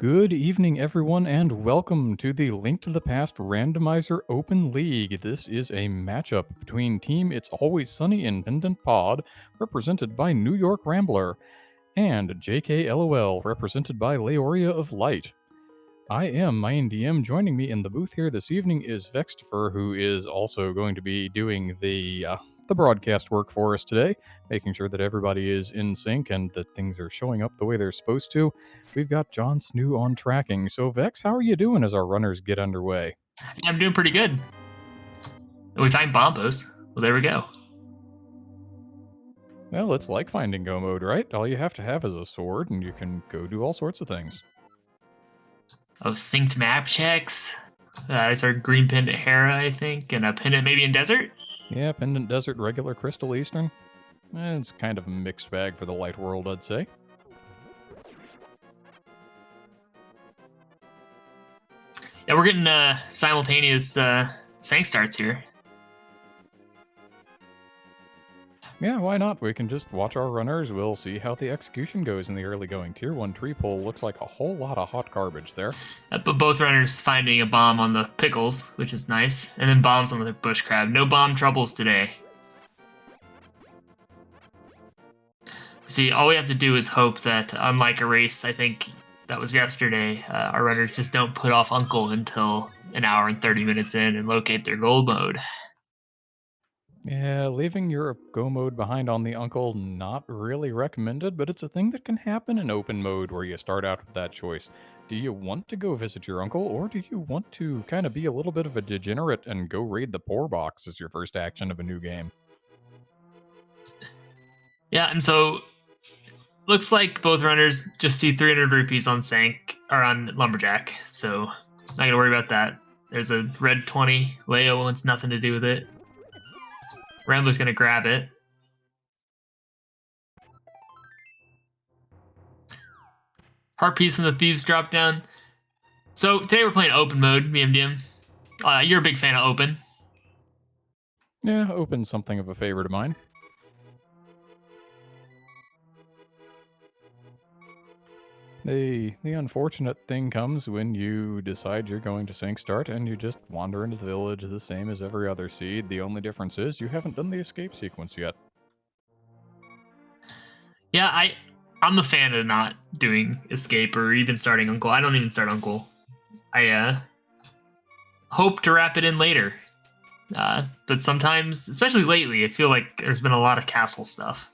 Good evening, everyone, and welcome to the Link to the Past Randomizer Open League. This is a matchup between Team It's Always Sunny in Pendant Pod, represented by NYRambler, and JKLOL, represented by Laoria of Light. I am Mayan DM. Joining me in the booth here this evening is Vextifer, who is also going to be doing the broadcast work for us today, making sure that everybody is in sync and that things are showing up the way they're supposed to. We've got John Snoo on tracking. So, Vex, how are you doing as our runners get underway? I'm doing pretty good. We find bombos. Well, there we go. Well, it's like finding Go mode, right? All you have to have is a sword, and you can go do all sorts of things. Oh, synced map checks. It's our green pendant Hera, I think, and a pendant maybe in desert. Yeah, Pendant Desert, regular Crystal Eastern. It's kind of a mixed bag for the light world, I'd say. Yeah, we're getting simultaneous sync starts here. Yeah, why not? We can just watch our runners. We'll see how the execution goes in the early going. Tier 1 tree pull looks like a whole lot of hot garbage there. But both runners finding a bomb on the pickles, which is nice, and then bombs on the bush crab. No bomb troubles today. See, all we have to do is hope that, unlike a race, I think that was yesterday, our runners just don't put off Uncle until an hour and 30 minutes in and locate their gold mode. Yeah, leaving your go mode behind on the uncle, not really recommended, but it's a thing that can happen in open mode where you start out with that choice. Do you want to go visit your uncle, or do you want to kind of be a little bit of a degenerate and go raid the poor box as your first action of a new game? Yeah, and so looks like both runners just see 300 rupees on Sank or on Lumberjack, so not gonna worry about that. There's a red 20. Leo wants nothing to do with it. Rambler's gonna grab it. Heart piece and the thieves drop down. So today we're playing open mode, BMDM. You're a big fan of open. Yeah, open's something of a favorite of mine. The unfortunate thing comes when you decide you're going to sync start and you just wander into the village the same as every other seed. The only difference is you haven't done the escape sequence yet. Yeah, I'm a fan of not doing escape or even starting Uncle. I don't even start Uncle. I hope to wrap it in later. But sometimes, especially lately, I feel like there's been a lot of castle stuff.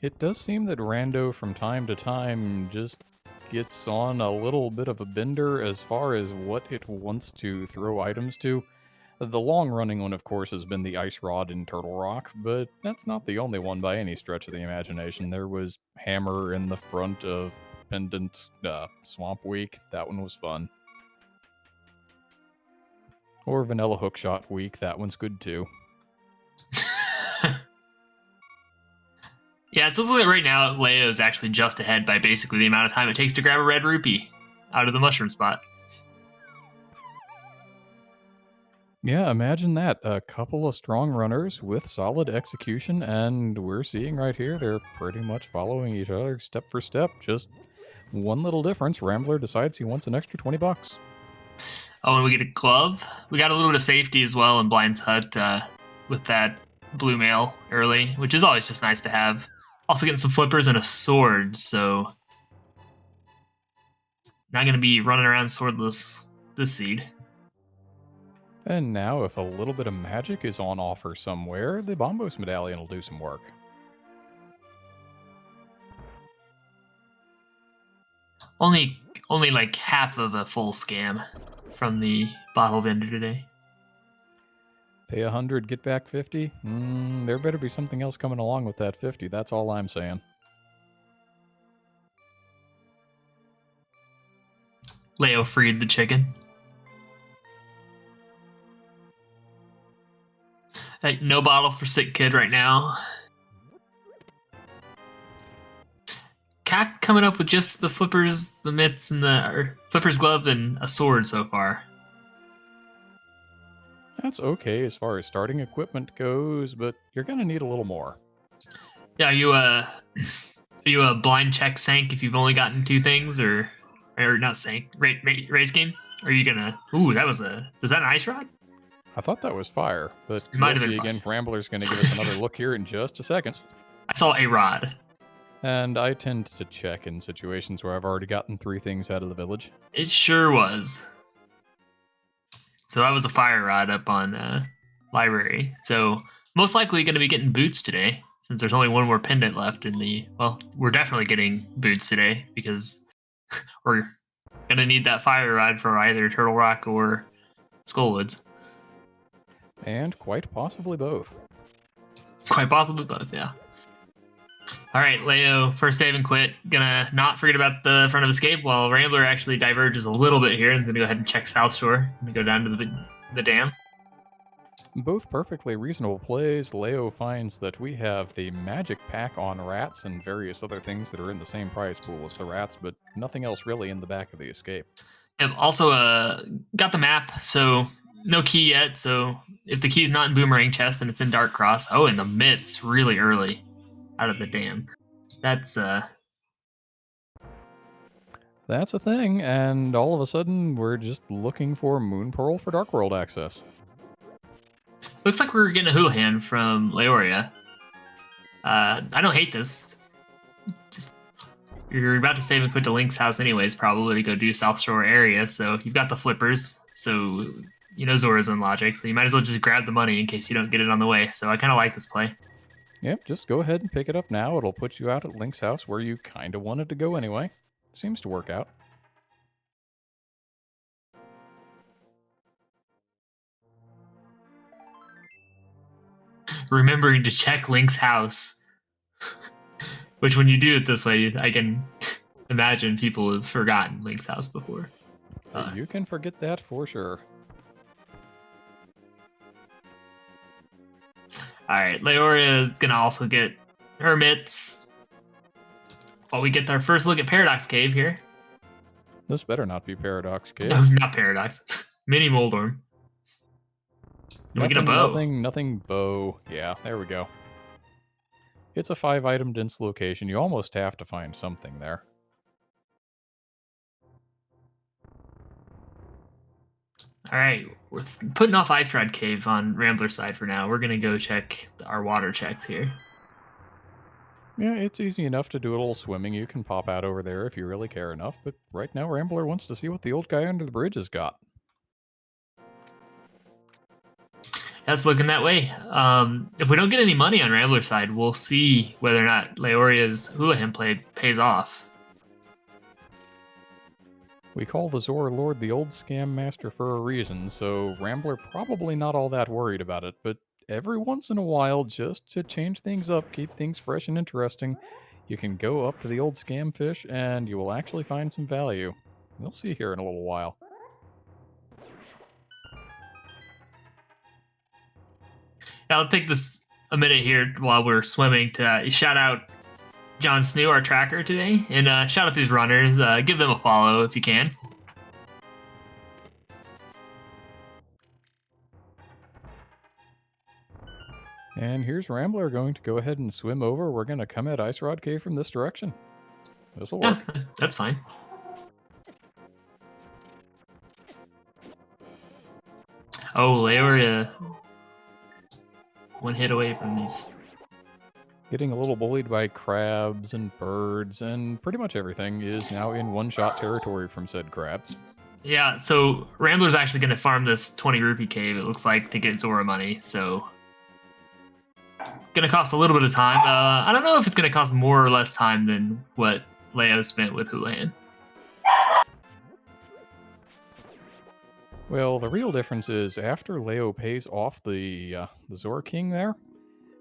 It does seem that Rando from time to time just gets on a little bit of a bender as far as what it wants to throw items to. The long-running one, of course, has been the Ice Rod in Turtle Rock, but that's not the only one by any stretch of the imagination. There was Hammer in the front of Pendant Swamp Week. That one was fun. Or Vanilla Hookshot Week. That one's good too. Yeah, so looks like right now Leo is actually just ahead by basically the amount of time it takes to grab a red rupee out of the mushroom spot. Yeah, imagine that. A couple of strong runners with solid execution, and we're seeing right here they're pretty much following each other step for step. Just one little difference. Rambler decides he wants an extra $20. Oh, and we get a glove. We got a little bit of safety as well in Blind's Hut with that blue mail early, which is always just nice to have. Also getting some flippers and a sword, so not going to be running around swordless this seed. And now, if a little bit of magic is on offer somewhere, the Bombos Medallion will do some work. Only like half of a full scam from the bottle vendor today. Pay 100, get back 50? There better be something else coming along with that 50, that's all I'm saying. Leo freed the chicken. Hey, no bottle for sick kid right now. Cat coming up with just the flippers, the mitts, and the flippers glove and a sword so far. That's okay as far as starting equipment goes, but you're gonna need a little more. Yeah, are you a blind check sank if you've only gotten 2 things, or not sank raise game? Or are you gonna? Ooh, that was a. Is that an ice rod? I thought that was fire, but It might you'll have been see fire. again. Rambler's gonna give us another look here in just a second. I saw a rod. And I tend to check in situations where I've already gotten 3 things out of the village. It sure was. So that was a fire rod up on library. So most likely going to be getting boots today, since there's only one more pendant left in the. Well, we're definitely getting boots today because we're going to need that fire rod for either Turtle Rock or Skullwoods. And quite possibly both. Quite possibly both, yeah. All right, Leo, first save and quit. Gonna not forget about the front of escape while Rambler actually diverges a little bit here and is gonna go ahead and check South Shore. Gonna go down to the dam. Both perfectly reasonable plays. Leo finds that we have the magic pack on rats and various other things that are in the same prize pool as the rats, but nothing else really in the back of the escape. I've also got the map, so no key yet. So if the key's not in Boomerang Chest and it's in Dark Cross, oh, and the mitts really early out of the dam. That's That's a thing, and all of a sudden we're just looking for Moon Pearl for Dark World access. looks like we're getting a Houlihan from Laoria. I don't hate this. Just you're about to save and quit to Link's house anyways, probably to go do South Shore area. So you've got the flippers, so you know Zora's own logic. So you might as well just grab the money in case you don't get it on the way. So I kind of like this play. Yep, just go ahead and pick it up now. It'll put you out at Link's house where you kinda wanted to go anyway. Seems to work out. Remembering to check Link's house, which when you do it this way, I can imagine people have forgotten Link's house before. You can forget that for sure. All right, Laoria is gonna also get her mitts. While we get our first look at Paradox Cave here. This better not be Paradox Cave. No, not Paradox. Mini Moldorm. And we get a bow. Nothing bow. Yeah, there we go. It's a 5-item dense location. You almost have to find something there. All right, we're putting off Ice Rod Cave on Rambler side for now. We're gonna go check our water checks here. Yeah, it's easy enough to do a little swimming. You can pop out over there if you really care enough, but right now Rambler wants to see what the old guy under the bridge has got. That's looking that way. If we don't get any money on Rambler's side, we'll see whether or not Laoria's Houlihan play pays off. We call the Zora Lord the old scam master for a reason, so Rambler probably not all that worried about it, but every once in a while, just to change things up, keep things fresh and interesting, you can go up to the old scam fish and you will actually find some value. We'll see here in a little while. I'll take this a minute here while we're swimming to shout out John Snoo, our tracker today, and shout out these runners. Give them a follow if you can. And here's Rambler going to go ahead and swim over. We're going to come at Ice Rod Cave from this direction. This'll work. Yeah, that's fine. Oh, Laoria. One hit away from these Getting a little bullied by crabs and birds, and pretty much everything is now in one-shot territory from said crabs. Yeah, so Rambler's actually going to farm this 20 rupee cave, it looks like, to get Zora money, so... Gonna cost a little bit of time. I don't know if it's gonna cost more or less time than what Leo spent with Houlihan. Well, the real difference is after Leo pays off the Zora King there,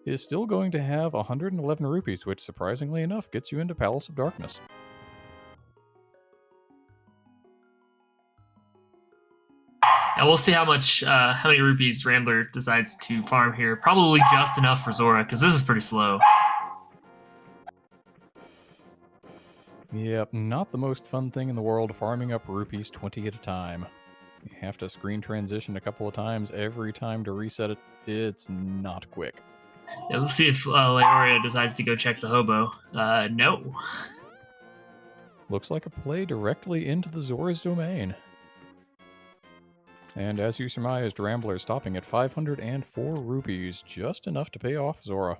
is still going to have 111 rupees, which surprisingly enough gets you into Palace of Darkness. And we'll see how many rupees Rambler decides to farm here. Probably just enough for Zora, because this is pretty slow. Yep, not the most fun thing in the world, farming up rupees 20 at a time. You have to screen transition a couple of times every time to reset it. It's not quick. Yeah, let's see if Laoria decides to go check the hobo. No. Looks like a play directly into the Zora's domain. And as you surmised, Rambler stopping at 504 rupees, just enough to pay off Zora.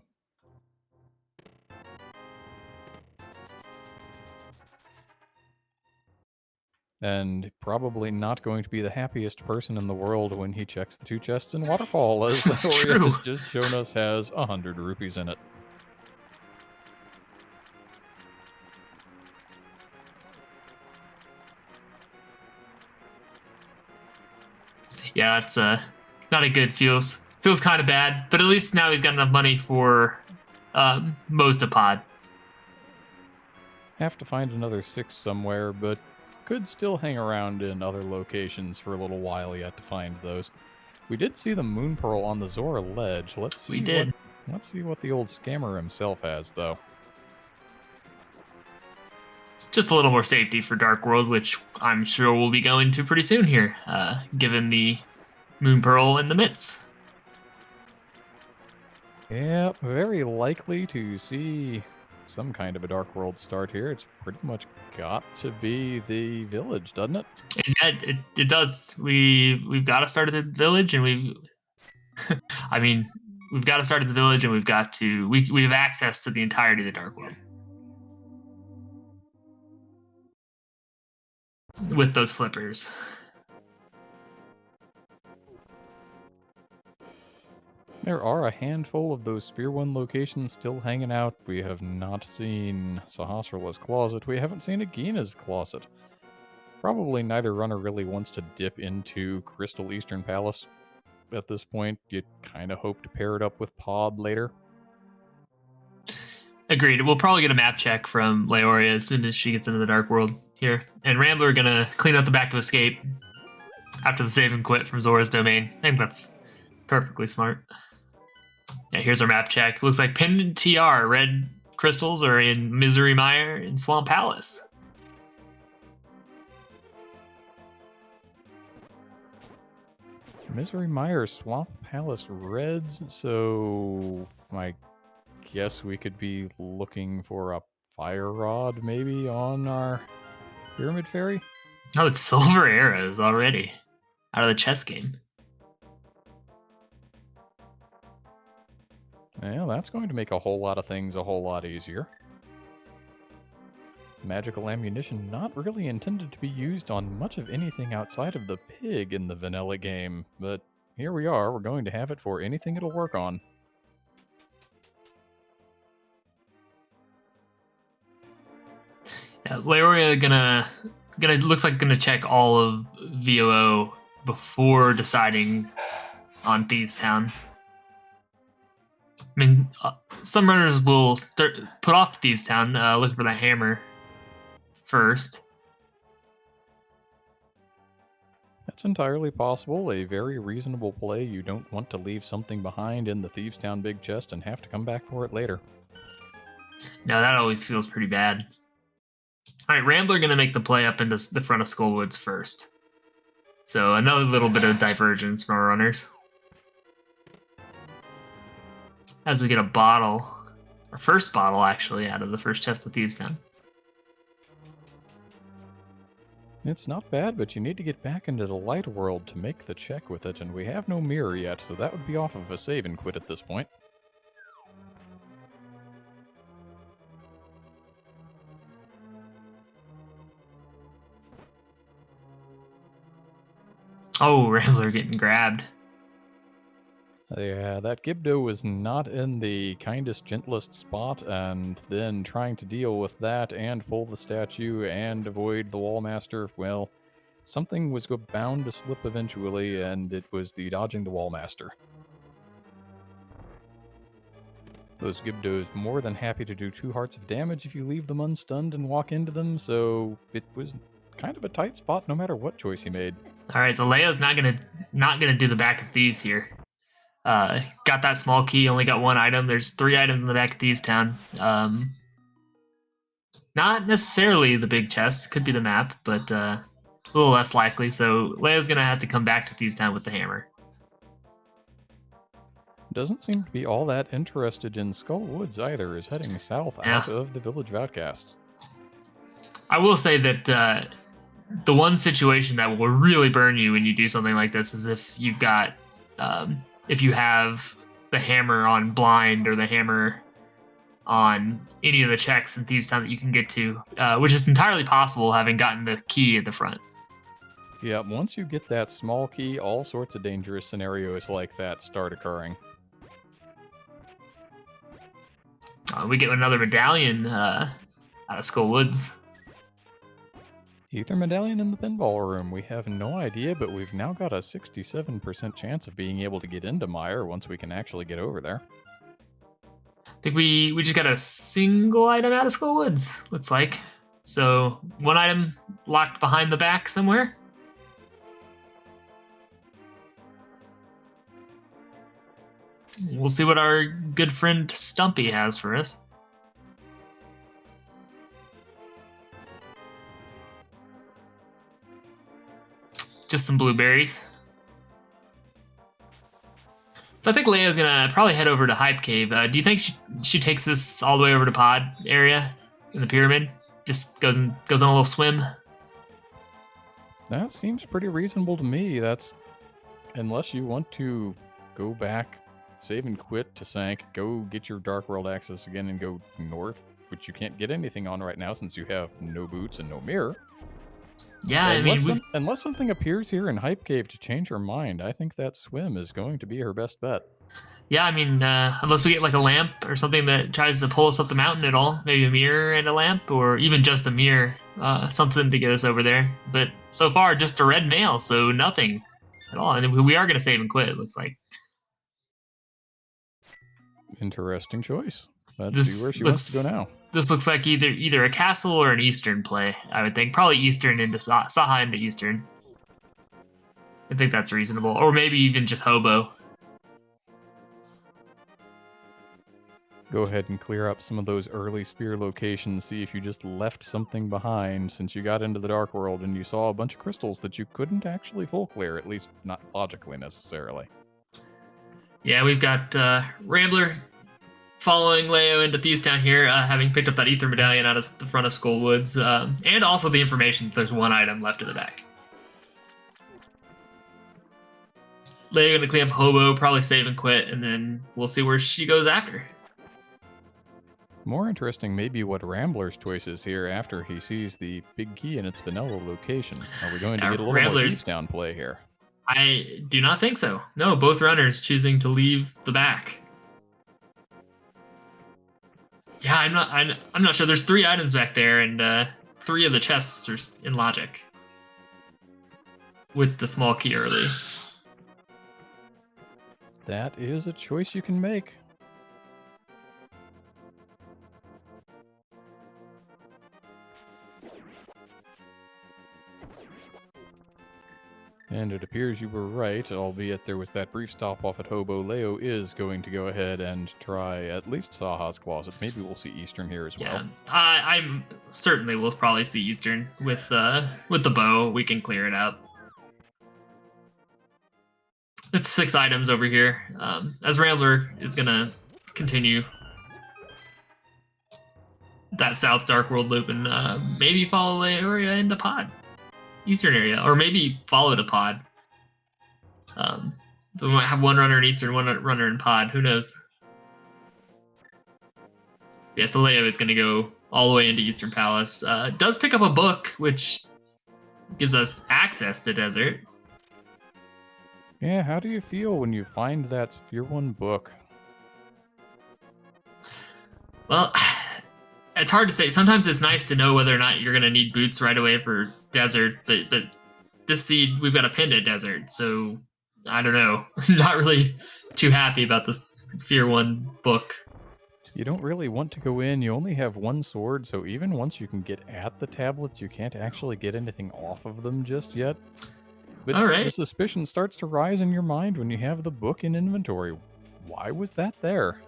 And probably not going to be the happiest person in the world when he checks the 2 chests in Waterfall, as Laoria has just shown us has 100 rupees in it. Yeah, it's not a good feels kind of bad, but at least now he's got enough money for most of pod. Have to find another 6 somewhere, but could still hang around in other locations for a little while yet to find those. We did see the Moon Pearl on the Zora ledge. Let's see what the old scammer himself has, though. Just a little more safety for Dark World, which I'm sure we'll be going to pretty soon here, given the Moon Pearl in the midst. Yeah, very likely to see some kind of a Dark World start here. It's pretty much got to be the village, doesn't it? And it does. We've got to start at the village, and we've got to start at the village, and we have access to the entirety of the Dark World with those flippers. There are a handful of those Sphere 1 locations still hanging out. We have not seen Sahasrarla's Closet. We haven't seen Agina's Closet. Probably neither runner really wants to dip into Crystal Eastern Palace at this point. You kind of hope to pair it up with Pod later. Agreed. We'll probably get a map check from Laoria as soon as she gets into the Dark World here. And Rambler gonna clean up the back to escape after the save and quit from Zora's domain. I think that's perfectly smart. Yeah, here's our map check. Looks like Pendant TR, red crystals are in Misery Mire and Swamp Palace. Misery Mire, Swamp Palace Reds, so I guess we could be looking for a Fire Rod maybe on our Pyramid Fairy? Oh, it's Silver Arrows already. Out of the chess game. Yeah, that's going to make a whole lot of things a whole lot easier. Magical ammunition not really intended to be used on much of anything outside of the pig in the vanilla game, but here we are, we're going to have it for anything it'll work on. Yeah, Laoria looks like gonna check all of VOO before deciding on Thieves Town. I mean, some runners will put off Thieves Town, looking for that hammer first. That's entirely possible, a very reasonable play. You don't want to leave something behind in the Thieves Town big chest and have to come back for it later. No, that always feels pretty bad. All right, Rambler gonna make the play up into the front of Skullwoods first. So another little bit of divergence from our runners. As we get a bottle, our first bottle actually, out of the first chest of Thieves Town. It's not bad, but you need to get back into the light world to make the check with it, and we have no mirror yet, so that would be off of a save and quit at this point. Oh, Rambler getting grabbed. Yeah, that Gibdo was not in the kindest, gentlest spot, and then trying to deal with that and pull the statue and avoid the Wallmaster, well, something was bound to slip eventually, and it was the dodging the Wallmaster. Those Gibdos more than happy to do 2 hearts of damage if you leave them unstunned and walk into them, so it was kind of a tight spot no matter what choice he made. All right, so Leo's not gonna do the back of thieves here. Got that small key, only got 1 item. There's 3 items in the back of Thieves Town. Not necessarily the big chest, could be the map, but a little less likely. So Leo's gonna have to come back to Thieves Town with the hammer. Doesn't seem to be all that interested in Skull Woods either, is heading south out of the Village of Outcasts. I will say that the one situation that will really burn you when you do something like this is if you've got, if you have the hammer on blind or the hammer on any of the checks in Thieves Town that you can get to, which is entirely possible having gotten the key at the front. Yeah, once you get that small key, all sorts of dangerous scenarios like that start occurring. We get another medallion out of Skull Woods. Ether Medallion in the pinball room. We have no idea, but we've now got a 67% chance of being able to get into Mire once we can actually get over there. I think we just got a single item out of Skull Woods, looks like. So 1 item locked behind the back somewhere. We'll see what our good friend Stumpy has for us. Just some blueberries. So I think Leia's gonna probably head over to Hype Cave. Do you think she takes this all the way over to Pod area in the pyramid? Just goes on a little swim. That seems pretty reasonable to me. That's unless you want to go back, save and quit to Sank, go get your Dark World access again and go north, which you can't get anything on right now since you have no boots and no mirror. Yeah, unless something appears here in Hype Cave to change her mind, I think that swim is going to be her best bet. Yeah, I mean, unless we get like a lamp or something that tries to pull us up the mountain at all, maybe a mirror and a lamp, or even just a mirror, something to get us over there. But so far, just a red mail, so nothing at all. And we are going to save and quit, it looks like. Interesting choice. Let's see where she wants to go now. This looks like either a castle or an Eastern play, I would think. Probably Eastern into Saha into Eastern. I think that's reasonable. Or maybe even just Hobo. Go ahead and clear up some of those early sphere locations, see if you just left something behind since you got into the Dark World and you saw a bunch of crystals that you couldn't actually full clear, at least not logically necessarily. Yeah, we've got Rambler following Leo into Thieves Town here, having picked up that Ether Medallion out of the front of Skull Woods, and also the information that there's 1 item left in the back. Leo gonna clean up Hobo, probably save and quit, and then we'll see where she goes after. More interesting may be what Rambler's choice is here after he sees the big key in its vanilla location. Are we going to get a little more Thieves Town play here? I do not think so. No, both runners choosing to leave the back. Yeah, I'm not sure. There's 3 items back there, and 3 of the chests are in logic. With the small key early. That is a choice you can make. And it appears you were right, albeit there was that brief stop off at Hobo. Leo is going to go ahead and try at least Saha's Closet. Maybe we'll see Eastern here as well. Yeah, I'm certainly will probably see Eastern with the bow. We can clear it out. It's 6 items over here. As Rambler is gonna continue that South Dark World loop and maybe follow Laoria into Pod. Eastern area, or maybe follow to Pod. So we might have 1 runner in Eastern, 1 runner in Pod. Who knows? Yeah, so Leo is going to go all the way into Eastern Palace. Does pick up a book, which gives us access to Desert. Yeah, how do you feel when you find that Sphere 1 book? Well, it's hard to say. Sometimes it's nice to know whether or not you're going to need boots right away for desert, but this seed, we've got a Pendant desert, so I don't know. Not really too happy about this Sphere 1 book. You don't really want to go in, you only have one sword, so even once you can get at the tablets, you can't actually get anything off of them just yet. But All the right. suspicion starts to rise in your mind when you have the book in inventory. Why was that there?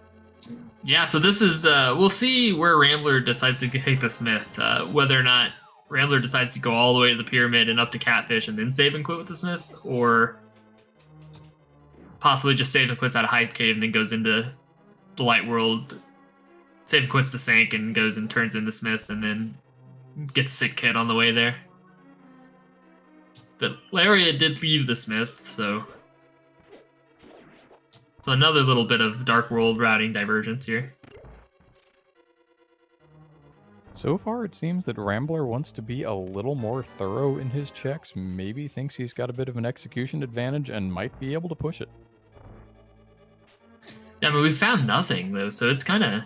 Yeah, so this is, we'll see where Rambler decides to take the Smith. Whether or not Rambler decides to go all the way to the pyramid and up to Catfish and then save and quit with the Smith, or possibly just save and quits out of Hype Cave and then goes into the Light World, save and quits the Sank and goes and turns into Smith and then gets Sick Kid on the way there. But Laoria did leave the Smith, so another little bit of Dark World routing divergence here. So far, it seems that Rambler wants to be a little more thorough in his checks, maybe thinks he's got a bit of an execution advantage and might be able to push it. Yeah, I mean, we found nothing, though, so it's kind of...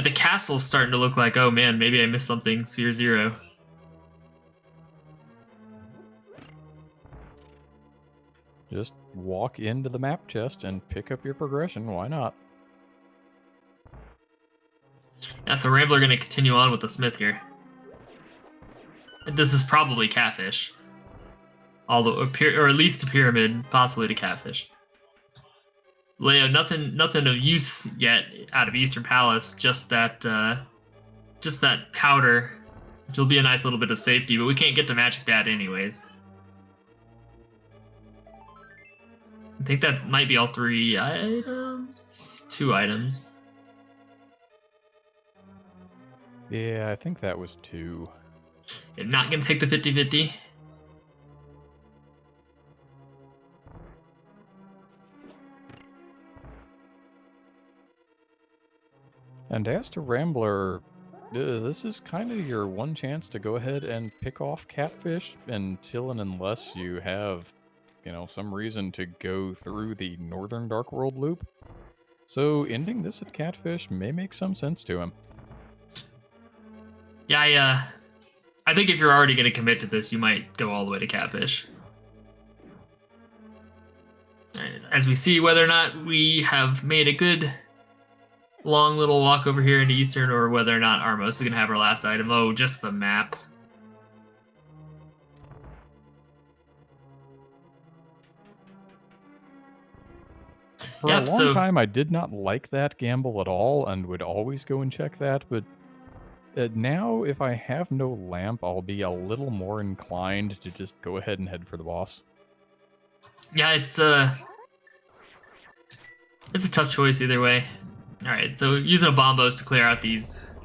The castle's starting to look like, oh man, maybe I missed something, Sphere 0. Just walk into the map chest and pick up your progression, why not? Yeah, so Rambler going to continue on with the Smith here. And this is probably Catfish. Although, or at least a pyramid, possibly to Catfish. Leo, nothing of use yet out of Eastern Palace. Just that powder, which will be a nice little bit of safety. But we can't get to Magic Bat anyways. I think that might be all 3 items. 2 items. Yeah, I think that was 2. I'm not gonna take the 50-50. And as to Rambler, this is kind of your one chance to go ahead and pick off Catfish until and unless you have, some reason to go through the Northern Dark World loop. So ending this at Catfish may make some sense to him. Yeah, I think if you're already gonna commit to this, you might go all the way to Catfish. As we see whether or not we have made a good long little walk over here into Eastern, or whether or not Armos is going to have our last item. Oh, just the map. For a long time, I did not like that gamble at all and would always go and check that, but now, if I have no lamp, I'll be a little more inclined to just go ahead and head for the boss. Yeah, it's a tough choice either way. All right, so using a bombos to clear out these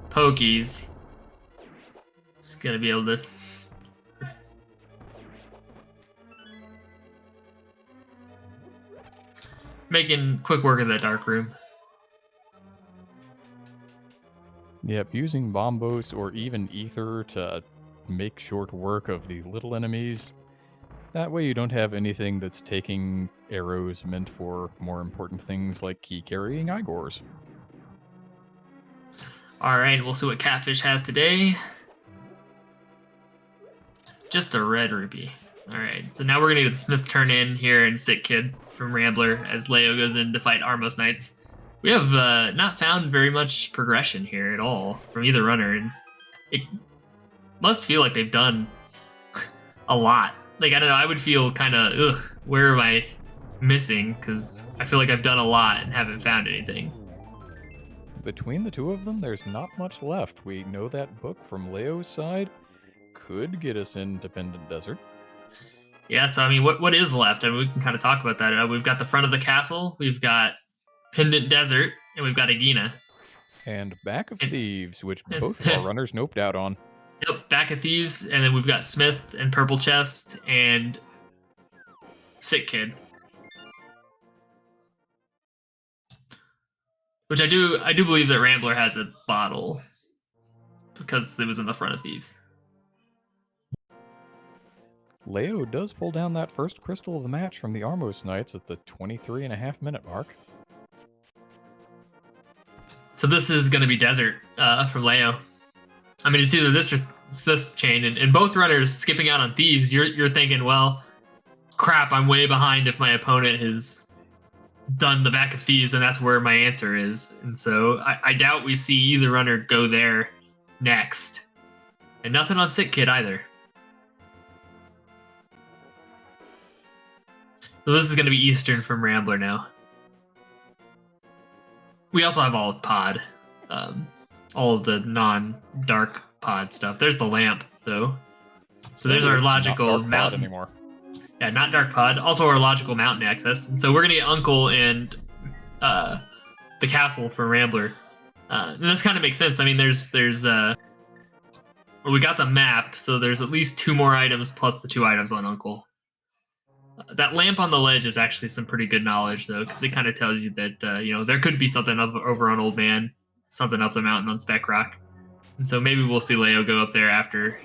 pokies, it's gonna be able to. Making quick work of that dark room. Yep, using bombos or even ether to make short work of the little enemies. That way you don't have anything that's taking arrows meant for more important things like key-carrying Igors. Alright, we'll see what Catfish has today. Just a red rupee. Alright, so now we're gonna get the Smith turn in here and Sick Kid from Rambler as Leo goes in to fight Armos Knights. We have not found very much progression here at all from either runner, and it must feel like they've done a lot. Like, I don't know, I would feel kind of, ugh, where am I missing? Because I feel like I've done a lot and haven't found anything. Between the two of them, there's not much left. We know that book from Leo's side could get us into Pendant Desert. Yeah, so I mean, what is left? I mean, we can kind of talk about that. We've got the front of the castle, we've got Pendant Desert, and we've got Agina. And Back of Thieves, which both of our runners noped out on. Yep, Back of Thieves, and then we've got Smith and Purple Chest and Sick Kid. Which I do believe that Rambler has a bottle because it was in the front of Thieves. Leo does pull down that first crystal of the match from the Armos Knights at the 23.5-minute mark. So this is going to be Desert from Leo. I mean, it's either this or Smith Chain, and both runners skipping out on Thieves. You're thinking, well, crap, I'm way behind if my opponent has done the back of Thieves, and that's where my answer is. And so I doubt we see either runner go there next. And nothing on Sick Kid either. So this is going to be Eastern from Rambler now. We also have all of Pod. All of the non-dark Pod stuff. There's the lamp, though. So there's our logical mountain. Anymore. Yeah, not Dark Pod. Also our logical mountain access. And so we're going to get Uncle and the castle for Rambler. And this kind of makes sense. I mean, well, we got the map, so there's at least 2 more items plus the 2 items on Uncle. That lamp on the ledge is actually some pretty good knowledge, though, because it kind of tells you that, there could be something over on Old Man, something up the mountain on Spec Rock. And so maybe we'll see Leo go up there after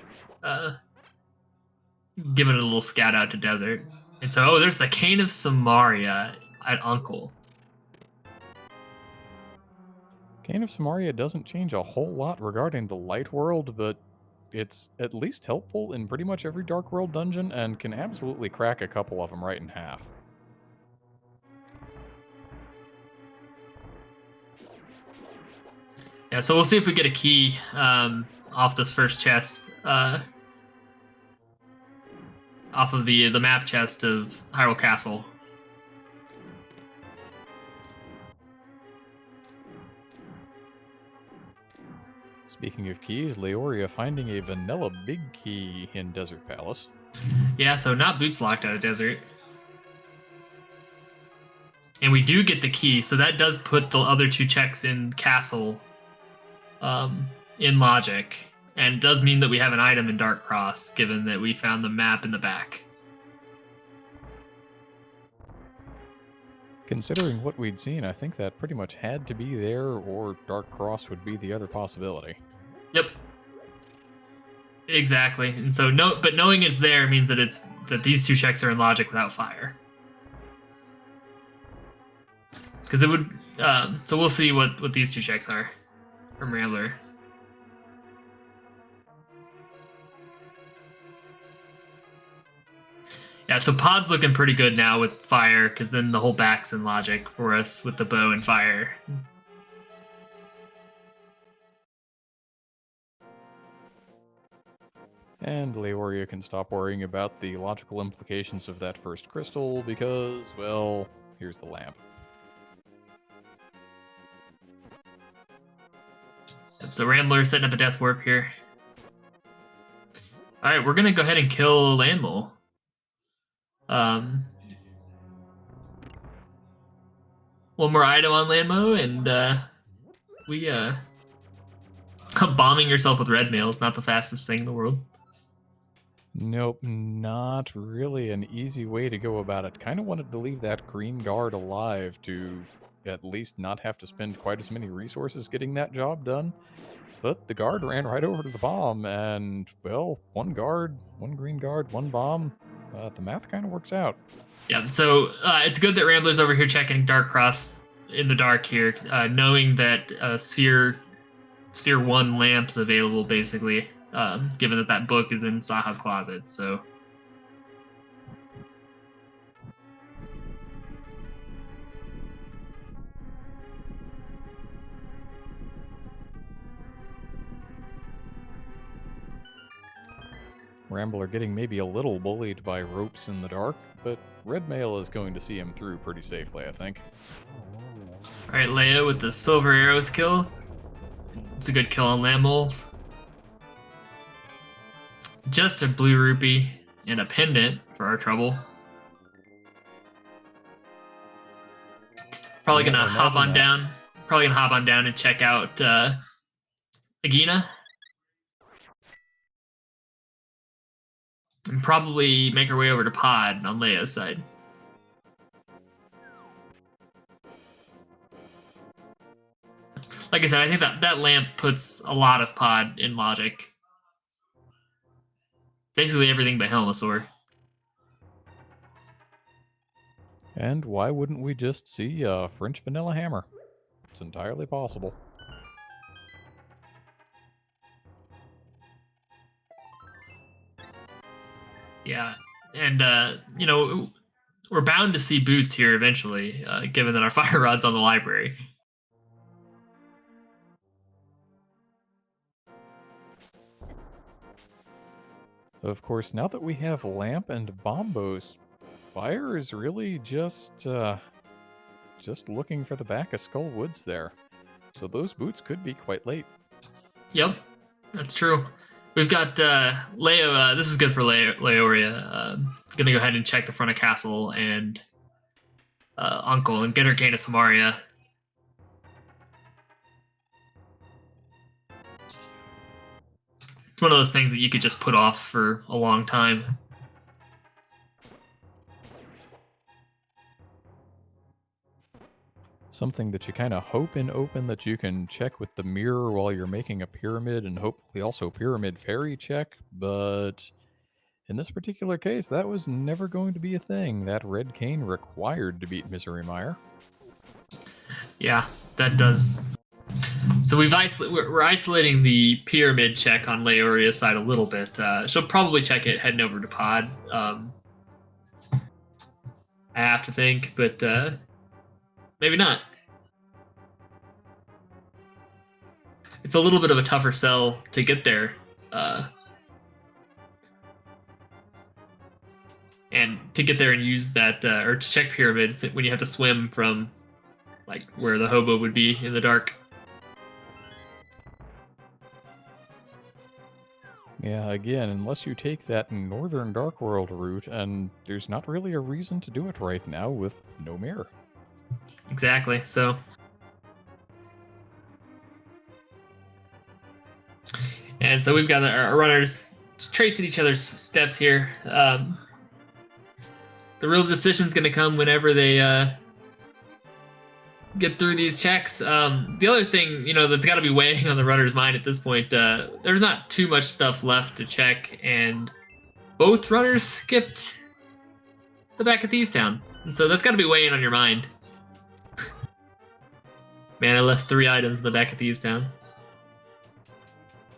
giving it a little scout out to Desert. And so, there's the Cane of Samaria at Uncle. Cane of Samaria doesn't change a whole lot regarding the Light World, but it's at least helpful in pretty much every Dark World dungeon and can absolutely crack a couple of them right in half. Yeah, so we'll see if we get a key off this first chest. Off of the map chest of Hyrule Castle. Speaking of keys, Laoria finding a vanilla big key in Desert Palace. Yeah, so not boots locked out of Desert. And we do get the key, so that does put the other 2 checks in Castle in logic. And it does mean that we have an item in Dark Cross, given that we found the map in the back. Considering what we'd seen, I think that pretty much had to be there, or Dark Cross would be the other possibility. Yep. Exactly. And so but knowing it's there means that these 2 checks are in logic without fire. Because it would so we'll see what these 2 checks are from Rambler. Yeah, so Pod's looking pretty good now with fire, because then the whole back's in logic for us with the bow and fire. And Laoria can stop worrying about the logical implications of that first crystal because, well, here's the lamp. So Rambler setting up a death warp here. Alright, we're going to go ahead and kill Landmole. One more item on Landmo, and bombing yourself with red mail is not the fastest thing in the world. Nope, not really an easy way to go about it. Kind of wanted to leave that green guard alive to at least not have to spend quite as many resources getting that job done. But the guard ran right over to the bomb, and, well, 1 guard, 1 green guard, 1 bomb. The math kind of works out. Yeah, so it's good that Rambler's over here checking Dark Cross in the dark here, knowing that Sphere 1 lamp's available, basically, given that book is in Saha's closet, so... Rambler getting maybe a little bullied by ropes in the dark, but Red Mail is going to see him through pretty safely, I think. Alright, Leia with the silver arrows kill. It's a good kill on Lammoles. Just a blue rupee and a pendant for our trouble. Probably gonna hop on down. Probably gonna hop on down and check out Agina. And probably make our way over to Pod on Leia's side. Like I said, I think that lamp puts a lot of Pod in logic. Basically everything but Helmasaur. And why wouldn't we just see a French vanilla hammer? It's entirely possible. Yeah, and we're bound to see boots here eventually, given that our fire rod's on the library. Of course, now that we have Lamp and Bombos, Fire is really just looking for the back of Skull Woods there. So those boots could be quite late. Yep, that's true. We've got Leo. This is good for Laoria. Gonna go ahead and check the front of castle and Uncle and get her Gaina Samaria. It's one of those things that you could just put off for a long time. Something that you kind of hope in open that you can check with the mirror while you're making a pyramid and hopefully also pyramid fairy check, but in this particular case, that was never going to be a thing. That red cane required to beat Misery Mire. Yeah, that does. So we're isolating the pyramid check on Laoria's side a little bit. She'll probably check it heading over to Pod. I have to think, but maybe not. It's a little bit of a tougher sell to get there. And to get there and use that, or to check pyramids when you have to swim from like where the hobo would be in the dark. Yeah, again, unless you take that Northern Dark World route, and there's not really a reason to do it right now with no mirror. Exactly. So, and so we've got our runners just tracing each other's steps here. The real decision's going to come whenever they get through these checks. The other thing, that's got to be weighing on the runner's mind at this point, there's not too much stuff left to check, and both runners skipped the back of Thieves Town. And so that's got to be weighing on your mind. Man, I left 3 items in the back of Thieves Town.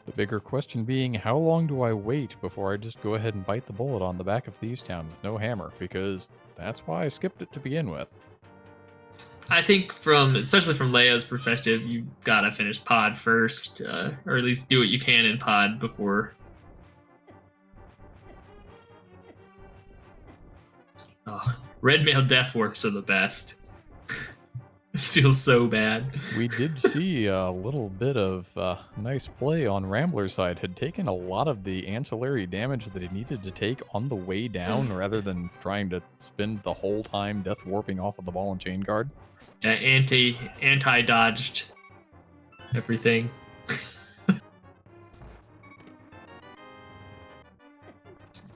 The bigger question being, how long do I wait before I just go ahead and bite the bullet on the back of Thieves Town with no hammer? Because that's why I skipped it to begin with. I think especially from Leia's perspective, you gotta finish Pod first, or at least do what you can in Pod before. Oh, red mail death warps are the best. This feels so bad. We did see a little bit of nice play on Rambler's side. Had taken a lot of the ancillary damage that he needed to take on the way down rather than trying to spend the whole time death warping off of the ball and chain guard. Yeah, anti-dodged everything.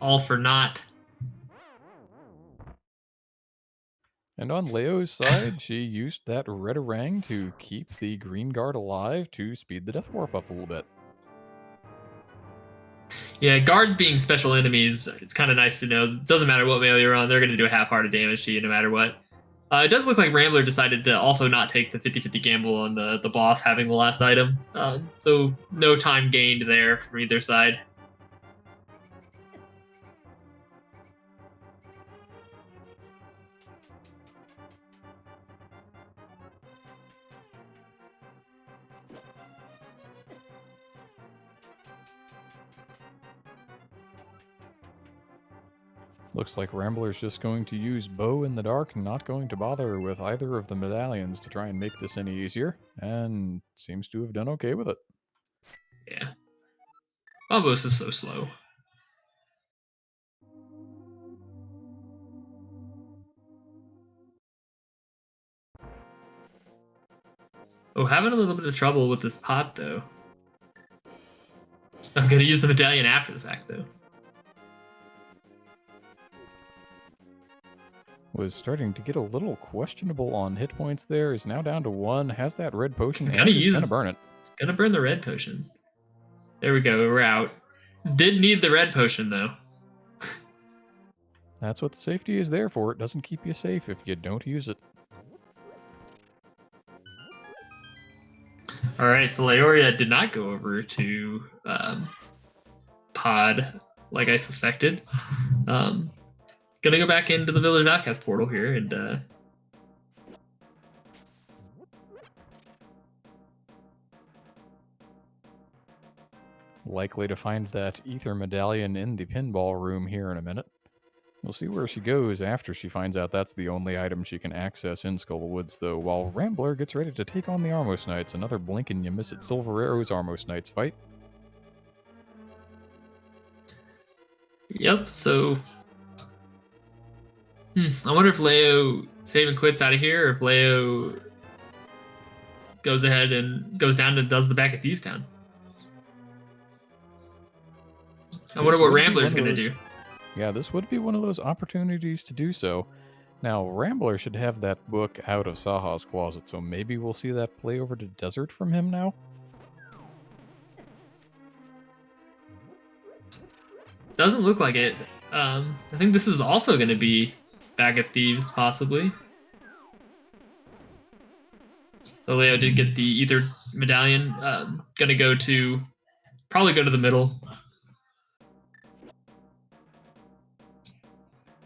All for naught. And on Leo's side, she used that red orang to keep the green guard alive to speed the death warp up a little bit. Yeah, guards being special enemies, it's kind of nice to know. Doesn't matter what mail you're on, they're going to do a half-hearted damage to you no matter what. It does look like Rambler decided to also not take the 50-50 gamble on the boss having the last item. So no time gained there from either side. Looks like Rambler's just going to use Bow in the Dark, not going to bother with either of the medallions to try and make this any easier, and seems to have done okay with it. Yeah. Bombos is so slow. Oh, having a little bit of trouble with this pot, though. I'm going to use the medallion after the fact, though. Was starting to get a little questionable on hit points there, is now down to 1, has that red potion, and is gonna burn it. Gonna burn the red potion. There we go, we're out. Did need the red potion, though. that's what the safety is there for. It doesn't keep you safe if you don't use it. All right, so Laoria did not go over to Pod like I suspected. Gonna go back into the Village Outcast portal here and Likely to find that ether medallion in the pinball room here in a minute. We'll see where she goes after she finds out that's the only item she can access in Skull Woods, though, while Rambler gets ready to take on the Armos Knights, another blink and you miss it Silver Arrow's Armos Knights fight. Yep, so I wonder if Leo save and quits out of here, or if Leo goes ahead and goes down and does the back at Thieves Town. I wonder what Rambler's going to do. Yeah, this would be one of those opportunities to do so. Now, Rambler should have that book out of Saha's closet, so maybe we'll see that play over to Desert from him now? Doesn't look like it. I think this is also going to be back at Thieves, possibly. So Leo did get the Ether Medallion. Gonna probably go to the middle.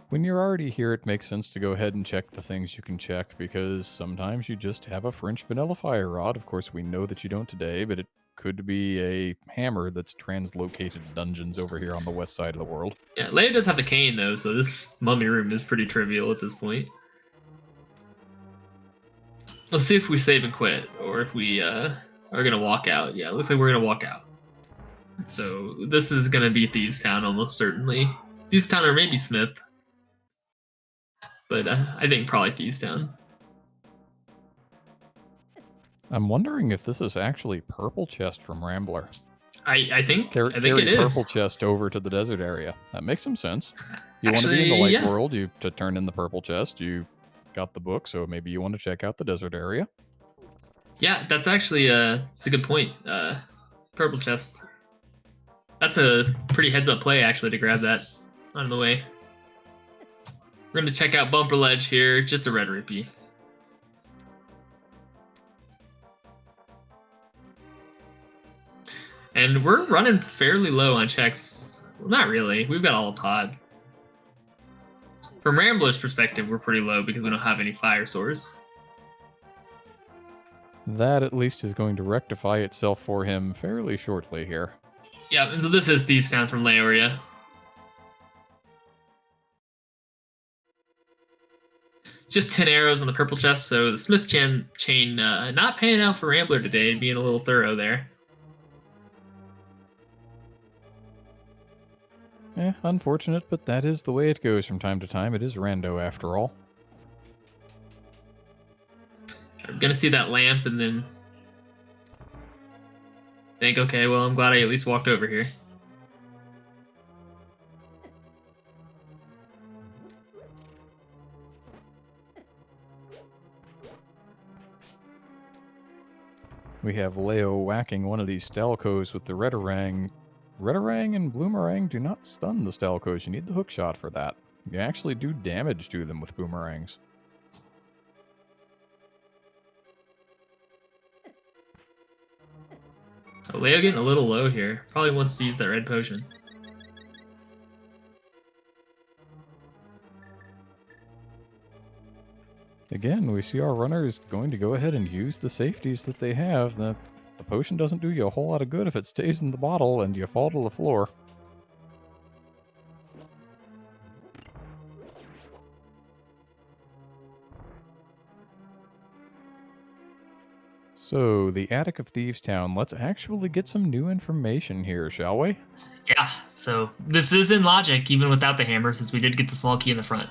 When you're already here, it makes sense to go ahead and check the things you can check, because sometimes you just have a French vanilla fire rod. Of course, we know that you don't today, but it could be a hammer that's translocated dungeons over here on the west side of the world. Yeah, Leo does have the cane, though, so this mummy room is pretty trivial at this point. Let's see if we save and quit, or if we are going to walk out. Yeah, it looks like we're going to walk out. So this is going to be Thieves Town, almost certainly. Thieves Town or maybe Smith. But I think probably Thieves Town. I'm wondering if this is actually Purple Chest from Rambler. I think it is. Purple Chest over to the desert area. That makes some sense. You want to be in the light world, to turn in the Purple Chest, you got the book, so maybe you want to check out the desert area. Yeah, that's actually it's a good point. Purple Chest. That's a pretty heads-up play, actually, to grab that on the way. We're going to check out Bumper Ledge here. Just a red rupee. And we're running fairly low on checks. Well, not really. We've got all a pod. From Rambler's perspective, we're pretty low because we don't have any fire swords. That at least is going to rectify itself for him fairly shortly here. Yeah, and so this is Thieves Town from Laoria. Just 10 arrows on the purple chest, so the Smith chain not paying out for Rambler today, being a little thorough there. Unfortunate, but that is the way it goes from time to time. It is rando after all. I'm gonna see that lamp and then think, okay, well, I'm glad I at least walked over here. We have Leo whacking one of these Stalkos with the Redarang. Redarang and Bloomerang do not stun the Stalkos. You need the hook shot for that. You actually do damage to them with boomerangs. So Leo getting a little low here. Probably wants to use that red potion. Again, we see our runners going to go ahead and use the safeties that they have. The potion doesn't do you a whole lot of good if it stays in the bottle and you fall to the floor. So, the Attic of Thieves Town, let's actually get some new information here, shall we? Yeah, so this is in logic, even without the hammer, since we did get the small key in the front.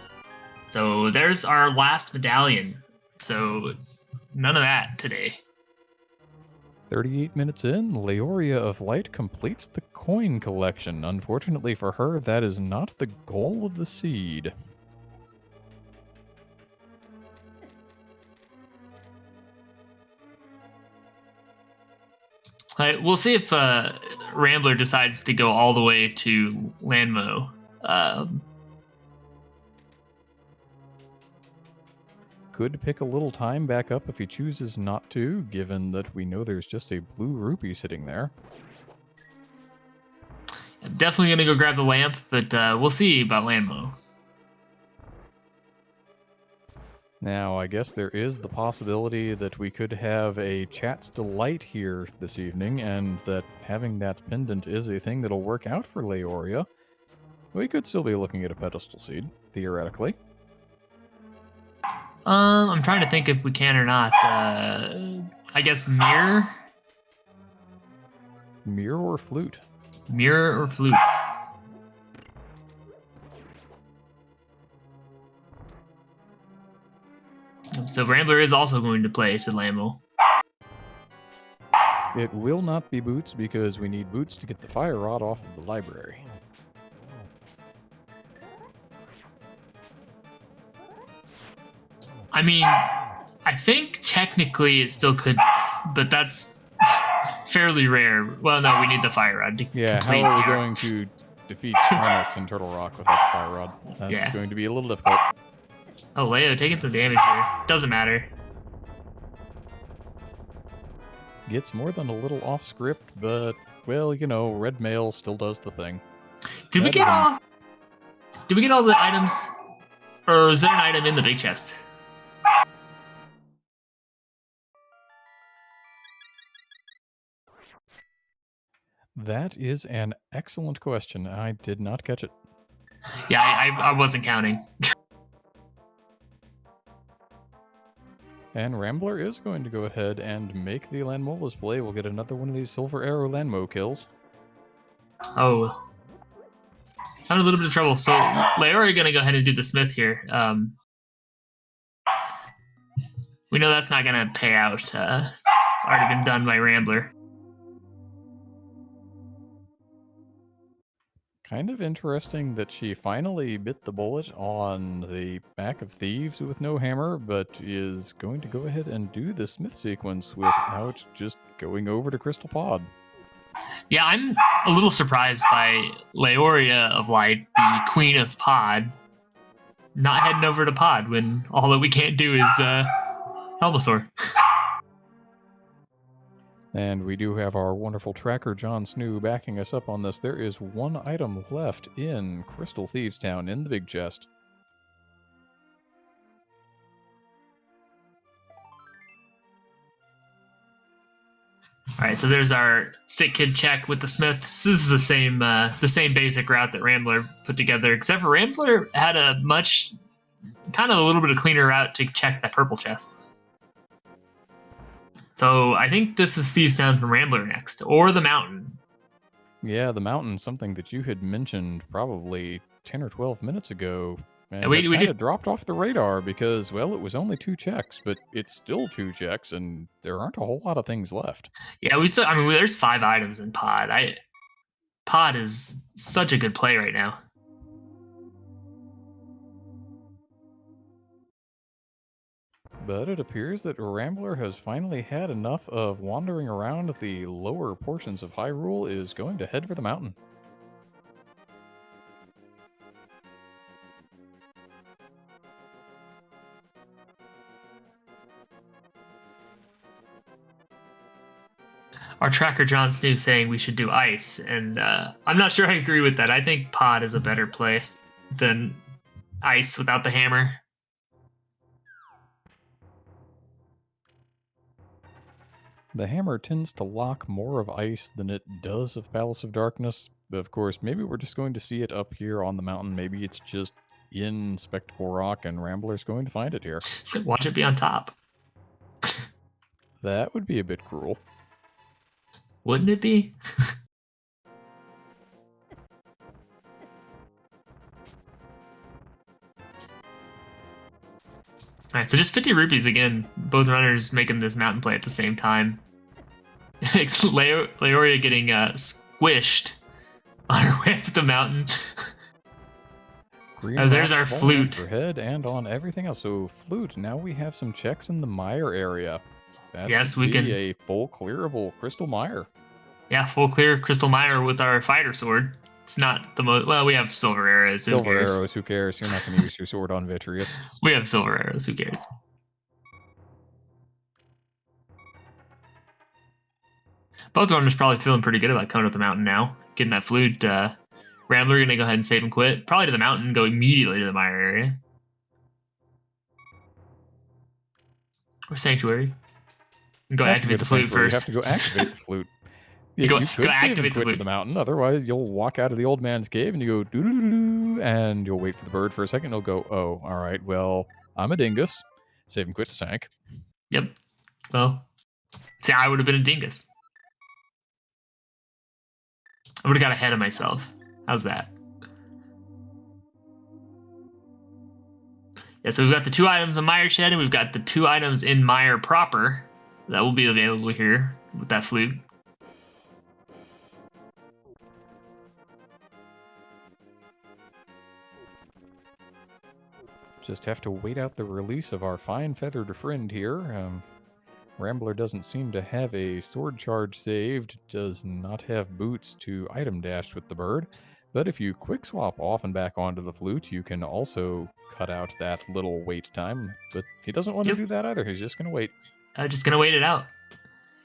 So there's our last medallion. So none of that today. 38 minutes in, Laoria of Light completes the coin collection. Unfortunately for her, that is not the goal of the seed. We'll see if Rambler decides to go all the way to Landmo. could pick a little time back up if he chooses not to, given that we know there's just a blue rupee sitting there. I'm definitely going to go grab the lamp, but we'll see about Landmo. Now, I guess there is the possibility that we could have a Chat's Delight here this evening, and that having that pendant is a thing that'll work out for Laoria. We could still be looking at a pedestal seed, theoretically. I'm trying to think if we can or not. I guess mirror? Mirror or flute? Mirror or flute? So Rambler is also going to play to Lambo. It will not be boots because we need boots to get the fire rod off of the library. I mean, I think technically it still could, but that's fairly rare. Well, no, we need the fire rod to Yeah, how complete are we here. going to defeat Termux and Turtle Rock without the fire rod? That's going to be a little difficult. Oh, Leo taking some damage here. Doesn't matter. Gets more than a little off script, but, well, you know, red mail still does the thing. Did we get all the items? Or is there an item in the big chest? That is an excellent question. I did not catch it. Yeah, I wasn't counting. And Rambler is going to go ahead and make the Landmola's play. We'll get another one of these Silver Arrow Landmo kills. Oh. Having a little bit of trouble. So Laoria going to go ahead and do the Smith here. We know that's not going to pay out. It's already been done by Rambler. Kind of interesting that she finally bit the bullet on the back of Thieves with no hammer, but is going to go ahead and do the Smith sequence without just going over to Crystal Pod. Yeah, I'm a little surprised by Laoria of Light, the Queen of Pod, not heading over to Pod when all that we can't do is Helmasaur. And we do have our wonderful tracker, John Snoo, backing us up on this. There is one item left in Crystal Thieves Town in the big chest. All right, so there's our sick kid check with the Smith. This is the same basic route that Rambler put together, except for Rambler had a little bit of cleaner route to check that purple chest. So I think this is Thieves Town from Rambler next, or the Mountain. Yeah, the Mountain, something that you had mentioned probably 10 or 12 minutes ago. And we kind of dropped off the radar because, well, it was only 2 checks, but it's still 2 checks, and there aren't a whole lot of things left. Yeah, there's 5 items in Pod. Pod is such a good play right now. But it appears that Rambler has finally had enough of wandering around the lower portions of Hyrule, is going to head for the Mountain. Our tracker John Snoo saying we should do ice, and I'm not sure I agree with that. I think Pod is a better play than ice without the hammer. The hammer tends to lock more of ice than it does of Palace of Darkness. But of course, maybe we're just going to see it up here on the mountain. Maybe it's just in Spectacle Rock, and Rambler's going to find it here. Watch it be on top. That would be a bit cruel. Wouldn't it be? Alright, so just 50 rupees again. Both runners making this mountain play at the same time. Laoria getting squished on her way up the mountain. There's our flute. For head and on everything else. So flute, now we have some checks in the mire area. That should be a full clearable Crystal Mire. Yeah, full clear Crystal Mire with our fighter sword. It's not the most... Well, we have silver arrows. Silver arrows, who cares? You're not going to use your sword on Vitreous. We have silver arrows, who cares? Both runners probably feeling pretty good about coming up the mountain now. Getting that flute. Rambler going to go ahead and save and quit. Probably to the mountain, go immediately to the mire area. Or Sanctuary. Go activate the flute first. You have to go activate the flute. You You could save and quit the to the mountain. Otherwise, you'll walk out of the old man's cave and you go doo-doo-doo-doo, and you'll wait for the bird for a second. And it'll go, oh, all right, well, I'm a dingus. Save and quit to Sank. Yep. Well, see, I would have been a dingus. I would have got ahead of myself. How's that? Yeah, so we've got the 2 items in Mire Shed, and we've got the 2 items in Mire proper that will be available here with that flute. Just have to wait out the release of our fine feathered friend here. Rambler doesn't seem to have a sword charge saved, does not have boots to item dash with the bird. But if you quick swap off and back onto the flute, you can also cut out that little wait time. But he doesn't want to do that either. He's just going to wait. Just going to wait it out.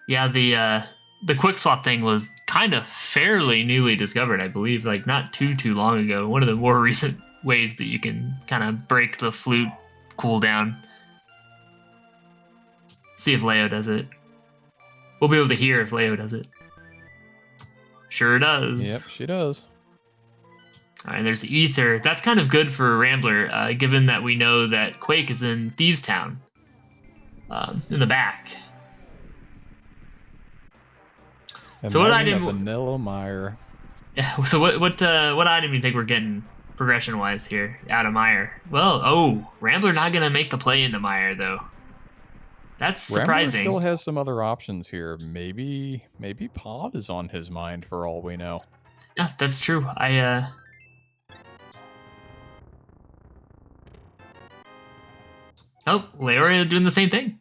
Yeah, the quick swap thing was kind of fairly newly discovered, I believe. Like, not too long ago. One of the more recent ways that you can kind of break the flute cooldown. See if Leo does it. We'll be able to hear if Leo does it. Sure does. Yep, she does. All right, there's the Ether. That's kind of good for Rambler, given that we know that Quake is in Thieves Town, in the back. And so what item? Vanilla Mire. Yeah. So what item do you think we're getting progression-wise here out of Mire? Well, Rambler not gonna make the play into Mire though. That's surprising. Rambler still has some other options here. Maybe Pod is on his mind for all we know. Yeah, that's true. Oh, Laoria doing the same thing.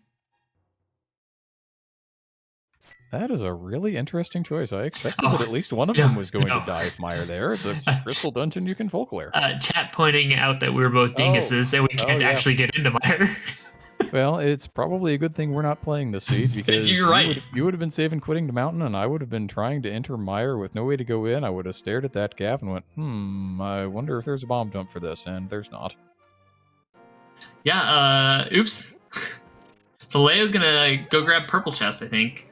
That is a really interesting choice. I expected that at least one of them was going to die if Mire there. It's a crystal dungeon you can folk lair. Chat pointing out that we're both dinguses and we can't actually get into Mire. Well, it's probably a good thing we're not playing the seed because you're right. You would have been saving quitting the mountain, and I would have been trying to enter Mire with no way to go in. I would have stared at that gap and went, I wonder if there's a bomb jump for this, and there's not. Yeah, oops. So Leia's gonna go grab purple chest, I think.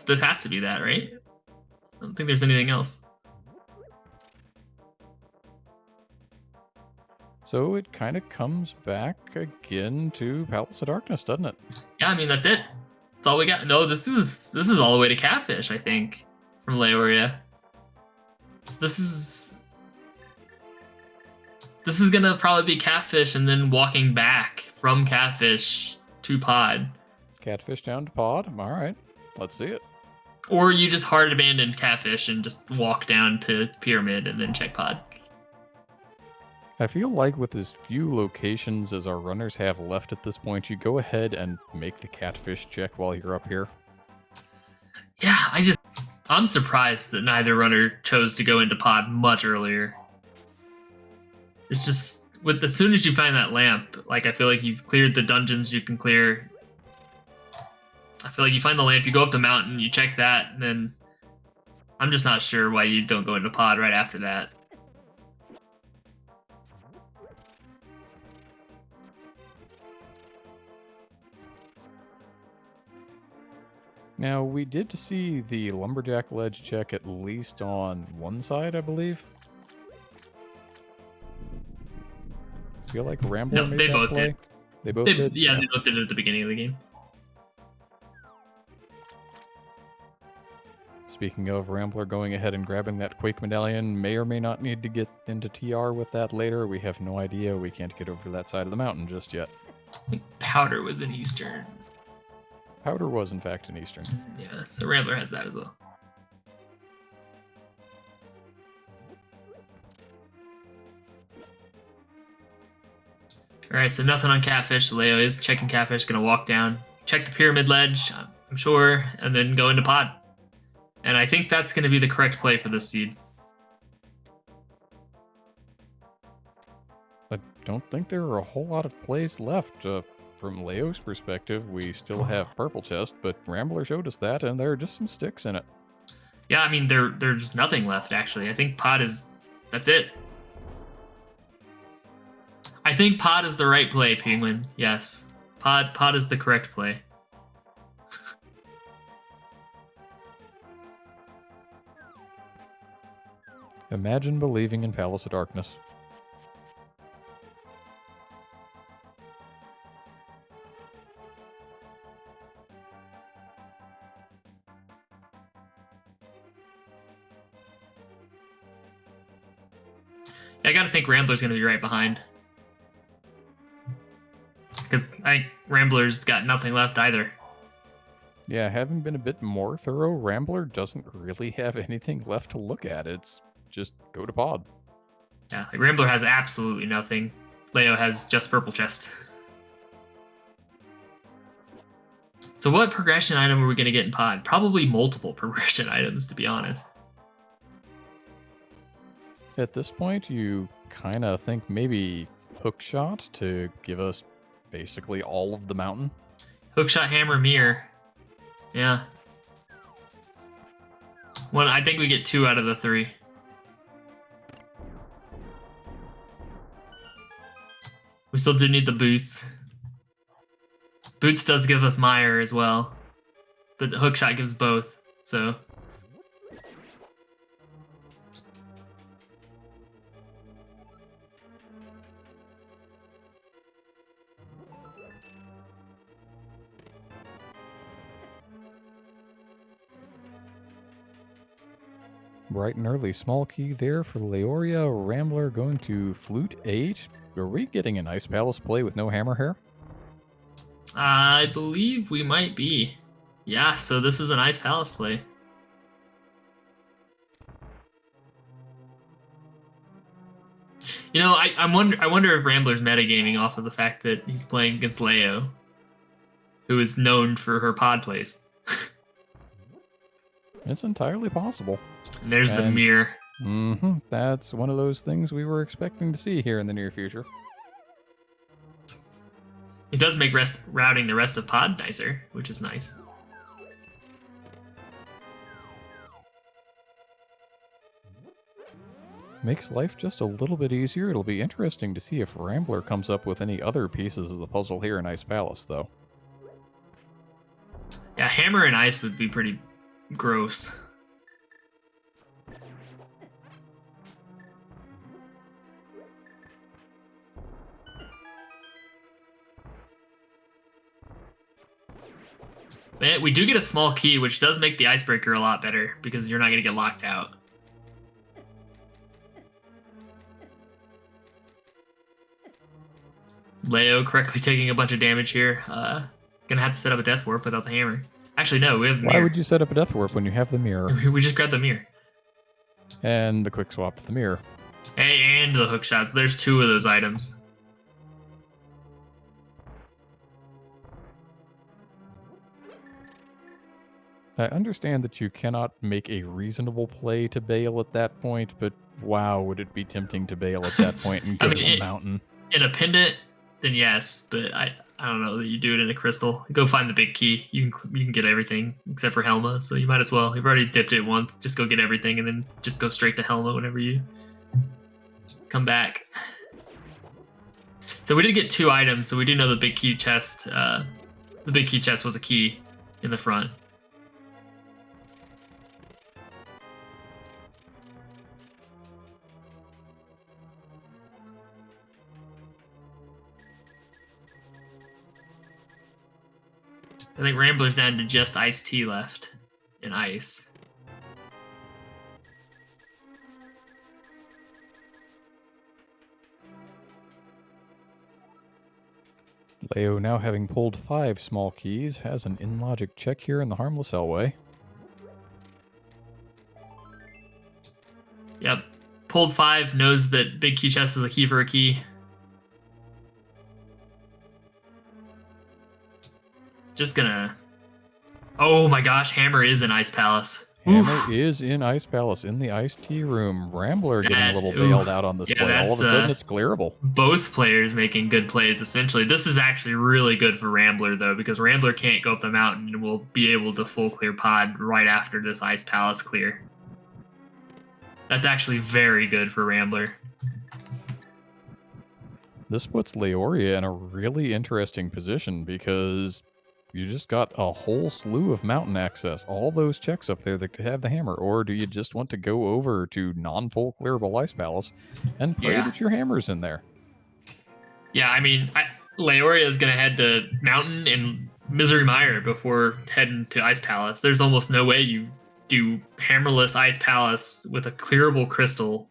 That has to be that, right? I don't think there's anything else. So it kind of comes back again to Palace of Darkness, doesn't it? Yeah, I mean, that's it. That's all we got. No, this is all the way to Catfish, I think, from Laoria. This is gonna probably be Catfish and then walking back from Catfish to Pod. Catfish down to Pod. All right, let's see it. Or you just hard abandon Catfish and just walk down to Pyramid and then check Pod. I feel like with as few locations as our runners have left at this point, you go ahead and make the Catfish check while you're up here. Yeah, I'm surprised that neither runner chose to go into Pod much earlier. It's just, as soon as you find that lamp, like, I feel like you've cleared the dungeons you can clear. I feel like you find the lamp, you go up the mountain, you check that, and then I'm just not sure why you don't go into Pod right after that. Now, we did see the Lumberjack Ledge check at least on one side, I believe. I feel like Rambler made that play. Did. They both did? Yeah, they both did it at the beginning of the game. Speaking of Rambler going ahead and grabbing that Quake Medallion, may or may not need to get into TR with that later. We have no idea. We can't get over to that side of the mountain just yet. I think Powder was in Eastern. Powder was, in fact, in Eastern. Yeah, so Rambler has that as well. Alright, so nothing on Catfish. Leo is checking Catfish, gonna walk down, check the Pyramid Ledge, I'm sure, and then go into Pod. And I think that's gonna be the correct play for this seed. I don't think there are a whole lot of plays left. from Leo's perspective, we still have Purple Chest, but Rambler showed us that, and there are just some sticks in it. Yeah, I mean, there's nothing left, actually. I think pod is... That's it. I think pod is the right play, Penguin. Yes. Pod is the correct play. Imagine believing in Palace of Darkness. I gotta think Rambler's gonna be right behind. Because I think Rambler's got nothing left either. Yeah, having been a bit more thorough, Rambler doesn't really have anything left to look at. It's just go to pod. Yeah, like Rambler has absolutely nothing. Leo has just Purple Chest. So what progression item are we going to get in pod? Probably multiple progression items, to be honest. At this point, you kind of think maybe Hookshot to give us basically all of the mountain. Hookshot, Hammer, Mirror. Yeah. Well, I think we get 2 out of the 3. We still do need the boots. Boots does give us Mire as well. But the Hookshot gives both, so... Bright and early small key there for Laoria. Rambler going to Flute 8. Are we getting an Ice Palace play with no hammer here? I believe we might be. Yeah, so this is an Ice Palace play. You know, I wonder if Rambler's metagaming off of the fact that he's playing against Leo, who is known for her pod plays. It's entirely possible. And there's the mirror. That's one of those things we were expecting to see here in the near future. It does make routing the rest of pod nicer, which is nice. Makes life just a little bit easier. It'll be interesting to see if Rambler comes up with any other pieces of the puzzle here in Ice Palace, though. Yeah, Hammer and Ice would be pretty gross. But we do get a small key, which does make the icebreaker a lot better, because you're not going to get locked out. Leo correctly taking a bunch of damage here. Gonna have to set up a death warp without the hammer. Actually, no, we have the mirror. Why would you set up a death warp when you have the mirror? We just grabbed the mirror. And the quick swap to the mirror. Hey, and the hook shots. There's 2 of those items. I understand that you cannot make a reasonable play to bail at that point, but wow, would it be tempting to bail at that point and go to the mountain. In a pendant, then yes, but I don't know that you do it in a crystal. Go find the big key. You can get everything except for Helma, so you might as well. You've already dipped it once. Just go get everything and then just go straight to Helma whenever you come back. So we did get 2 items, so we do know the big key chest. The big key chest was a key in the front. I think Rambler's down to just Iced Tea left in ice. Leo, now having pulled 5 small keys, has an in-logic check here in the Harmless Elway. Yep. Pulled 5, knows that big key chest is a key for a key. Just gonna... Oh my gosh, Hammer is in Ice Palace. Hammer is in Ice Palace, in the iced tea room. Rambler getting a little bailed out on this Yeah, play. All of that's a sudden, it's clearable. both players making good plays, essentially. This is actually really good for Rambler, though, because Rambler can't go up the mountain and will be able to full clear pod right after this Ice Palace clear. That's actually very good for Rambler. This puts Laoria in a really interesting position because you just got a whole slew of mountain access. All those checks up there that could have the hammer. Or do you just want to go over to non-full clearable Ice Palace and pray that your hammer's in there? Yeah, I mean, Laoria is going to head to Mountain and Misery Mire before heading to Ice Palace. There's almost no way you do hammerless Ice Palace with a clearable crystal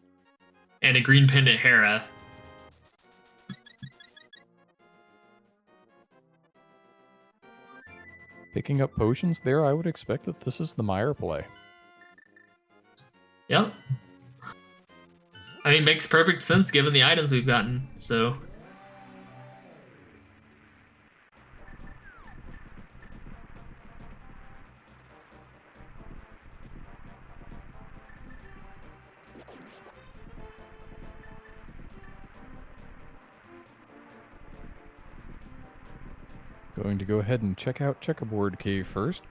and a green pendant Hera. Picking up potions there, I would expect that this is the Mire play. Yep. I mean, makes perfect sense given the items we've gotten, so... Going to go ahead and check out Checkerboard Cave first.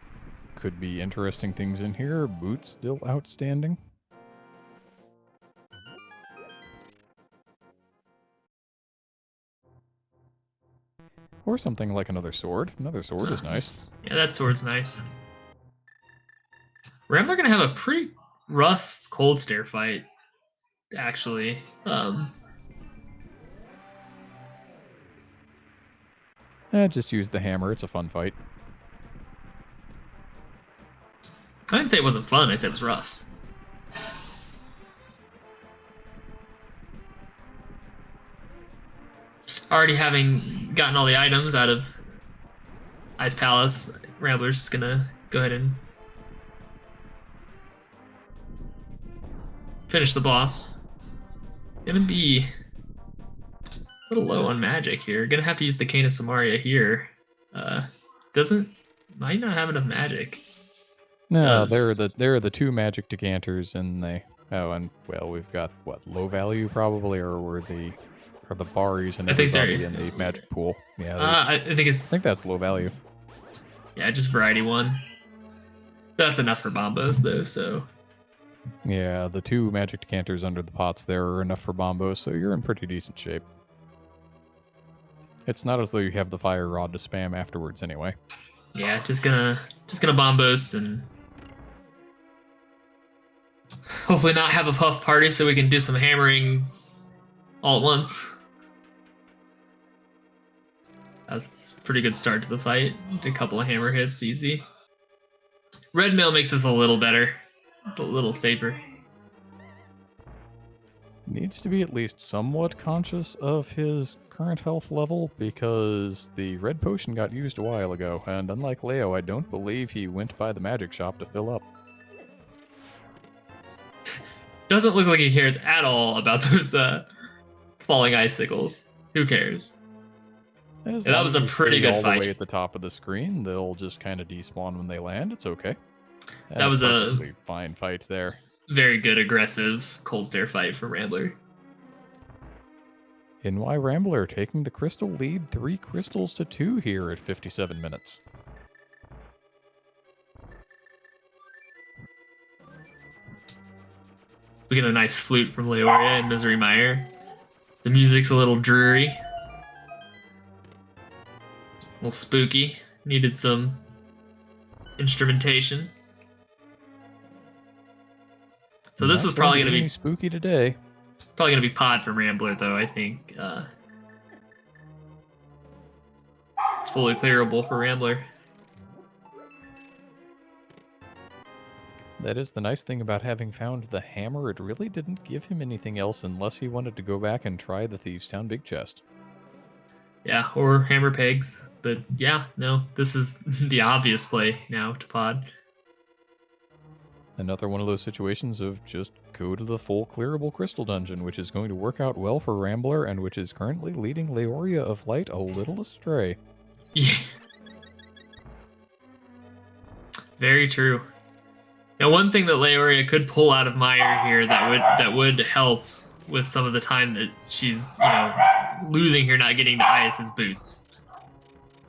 Could be interesting things in here. Boots still outstanding. Or something like another sword. Another sword is nice. Yeah, that sword's nice. Rambler gonna have a pretty rough cold stare fight, actually. Just use the hammer. It's a fun fight. I didn't say it wasn't fun. I said it was rough. Already having gotten all the items out of Ice Palace, Rambler's just gonna go ahead and finish the boss. Gonna be a little low on magic here. Gonna have to use the Cane of Samaria here. Might not have enough magic. No, there are the two magic decanters, and we've got what, low value probably, or were the Baris and everybody in the magic pool. Yeah, I think that's low value. Yeah, just variety one. That's enough for Bombos though, so. Yeah, the two magic decanters under the pots there are enough for Bombos, so you're in pretty decent shape. It's not as though you have the fire rod to spam afterwards anyway. Yeah, just gonna Bombos and hopefully not have a puff party so we can do some hammering all at once. That's a pretty good start to the fight. A couple of hammer hits, easy. Red Mail makes this a little better, a little safer. Needs to be at least somewhat conscious of his current health level because the red potion got used a while ago, and unlike Leo, I don't believe he went by the magic shop to fill up. Doesn't look like he cares at all about those falling icicles. Who cares? Yeah, that was a pretty good fight. All the way at the top of the screen, they'll just kind of despawn when they land. It's okay. That was a fine fight there. Very good aggressive cold stare fight for Rambler. NYRambler taking the crystal lead, 3 crystals to 2 here at 57 minutes. We get a nice flute from Laoria and Misery Mire. The music's a little dreary. A little spooky. Needed some instrumentation. So this is probably going to be spooky today. Probably going to be pod from Rambler, though, I think. It's fully clearable for Rambler. That is the nice thing about having found the hammer. It really didn't give him anything else unless he wanted to go back and try the Thieves' Town Big Chest. Yeah, or hammer pegs. But yeah, no, this is the obvious play now to pod. Another one of those situations of just go to the full clearable crystal dungeon, which is going to work out well for Rambler and which is currently leading Laoria of Light a little astray. Yeah. Very true. Now, one thing that Laoria could pull out of Mire here that would help with some of the time that she's losing here, not getting to ice, is boots.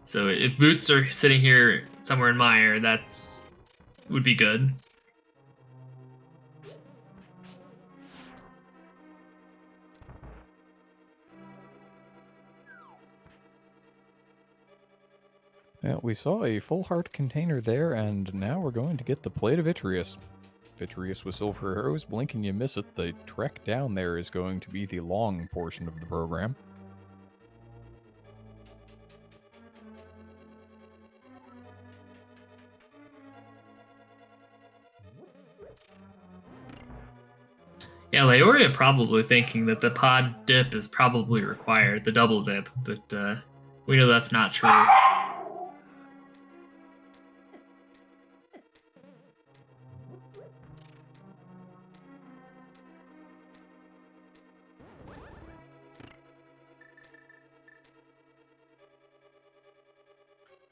So if boots are sitting here somewhere in Mire, would be good. Well, we saw a full heart container there, and now we're going to get the plate of Vitreous. Vitreous with silver arrows, blink and you miss it. The trek down there is going to be the long portion of the program. Yeah, Laoria probably thinking that the pod dip is probably required, the double dip, but we know that's not true.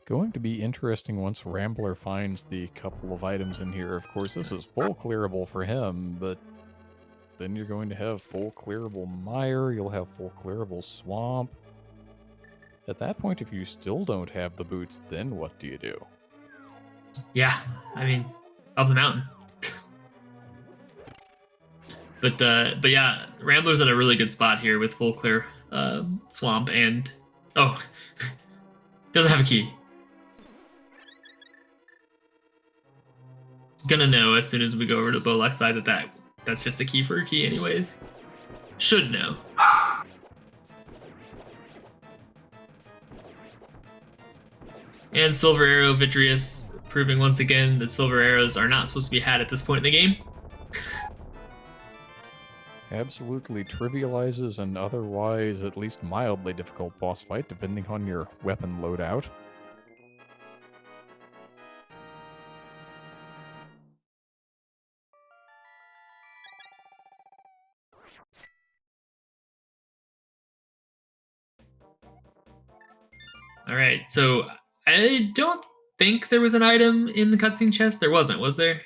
Going to be interesting once Rambler finds the couple of items in here. Of course, this is full clearable for him, but then you're going to have full clearable mire, you'll have full clearable swamp. At that point, if you still don't have the boots, then what do you do? Yeah, I mean, up the mountain. But yeah, Rambler's in a really good spot here with full clear swamp and doesn't have a key. Gonna know as soon as we go over to the Bolak side that's just a key for a key anyways. Should know. And Silver Arrow Vitreous proving once again that silver arrows are not supposed to be had at this point in the game. Absolutely trivializes an otherwise at least mildly difficult boss fight, depending on your weapon loadout. Alright, so I don't think there was an item in the cutscene chest. There wasn't, was there?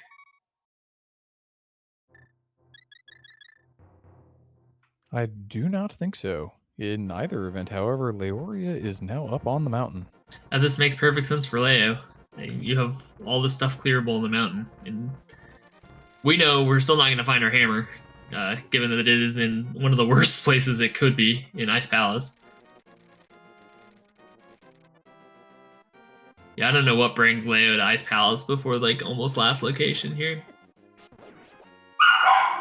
I do not think so. In either event, however, Laoria is now up on the mountain. This makes perfect sense for Leo. You have all this stuff clearable in the mountain, and we know we're still not going to find our hammer, given that it is in one of the worst places it could be, in Ice Palace. Yeah, I don't know what brings Leo to Ice Palace before, like, almost last location here.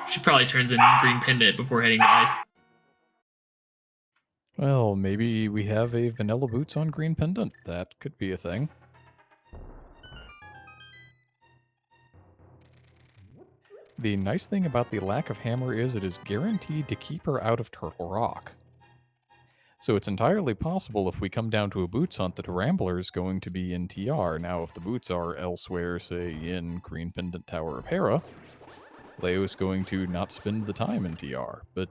She probably turns in Green Pendant before heading to Ice. Well, maybe we have a vanilla boots on Green Pendant. That could be a thing. The nice thing about the lack of hammer is it is guaranteed to keep her out of Turtle Rock. So it's entirely possible if we come down to a boots hunt that Rambler's going to be in TR. Now, if the boots are elsewhere, say in Green Pendant Tower of Hera, Leo's going to not spend the time in TR. But,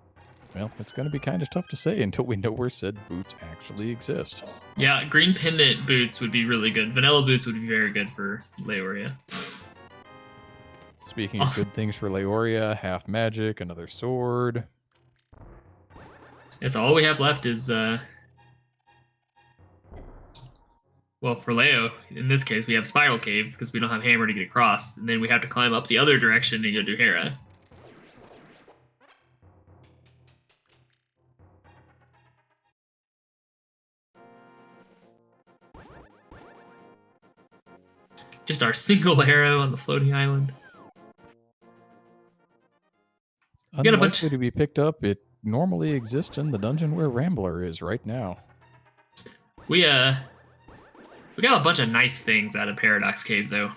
well, it's going to be kind of tough to say until we know where said boots actually exist. Yeah, Green Pendant boots would be really good. Vanilla boots would be very good for Laoria. Speaking of good things for Laoria, half magic, another sword. That's all we have left is, well, for Leo, in this case, we have Spiral Cave because we don't have hammer to get across, and then we have to climb up the other direction and go to Hera. Just our single arrow on the floating island. Unlikely to be picked up, it normally exists in the dungeon where Rambler is right now. We got a bunch of nice things out of Paradox Cave, though.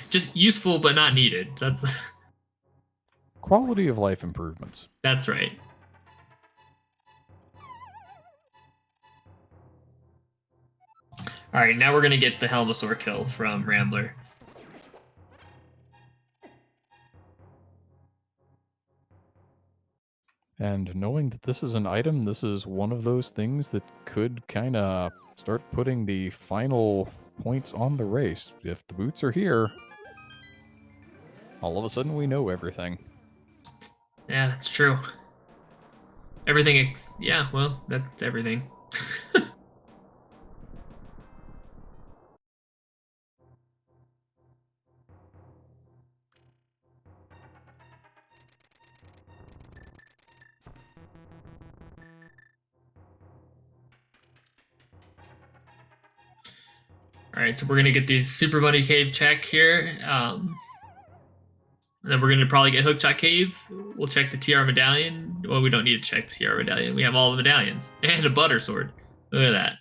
Just useful, but not needed. That's quality of life improvements. That's right. All right, now we're gonna get the Helmasaur kill from Rambler. And knowing that this is an item, this is one of those things that could kind of start putting the final points on the race. If the boots are here, all of a sudden we know everything. Yeah, that's true. Everything, yeah, well, that's everything. All right, so we're gonna get the Super Bunny Cave check here. And then we're gonna probably get Hookshot Cave. We'll check the TR medallion. Well, we don't need to check the TR medallion. We have all the medallions and a butter sword. Look at that.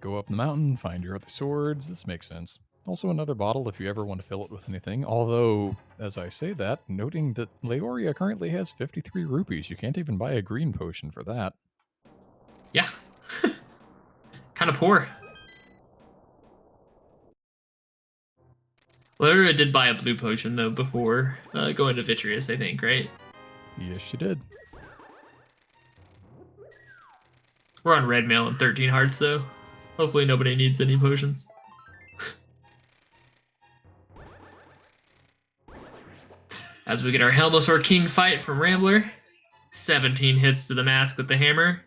Go up the mountain, find your other swords. This makes sense. Also, another bottle if you ever want to fill it with anything. Although, as I say that, noting that Laoria currently has 53 rupees. You can't even buy a green potion for that. Yeah. Kind of poor. Laura did buy a blue potion, though, before going to Vitreous, I think, right? Yes, she did. We're on red mail and 13 hearts, though. Hopefully nobody needs any potions. As we get our Helmosaur King fight from Rambler. 17 hits to the mask with the hammer.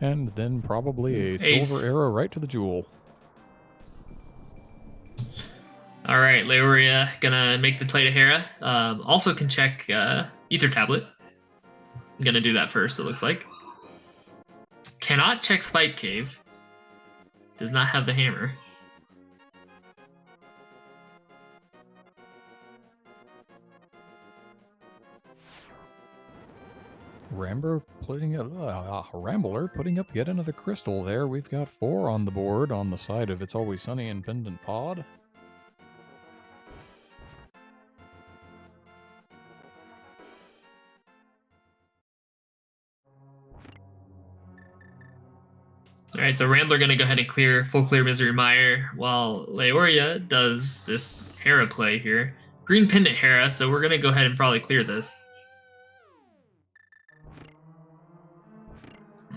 And then probably a Ace. silver arrow right to the jewel. All right, Laoria gonna make the play to Hera. Also can check Ether Tablet. I'm gonna do that first, it looks like. Cannot check Spike Cave. Does not have the hammer. Rambler putting up yet another crystal there. We've got 4 on the board on the side of It's Always Sunny in Pendant Pod. All right, so Rambler gonna go ahead and full clear Misery Mire, while Laoria does this Hera play here. Green Pendant Hera, so we're gonna go ahead and probably clear this.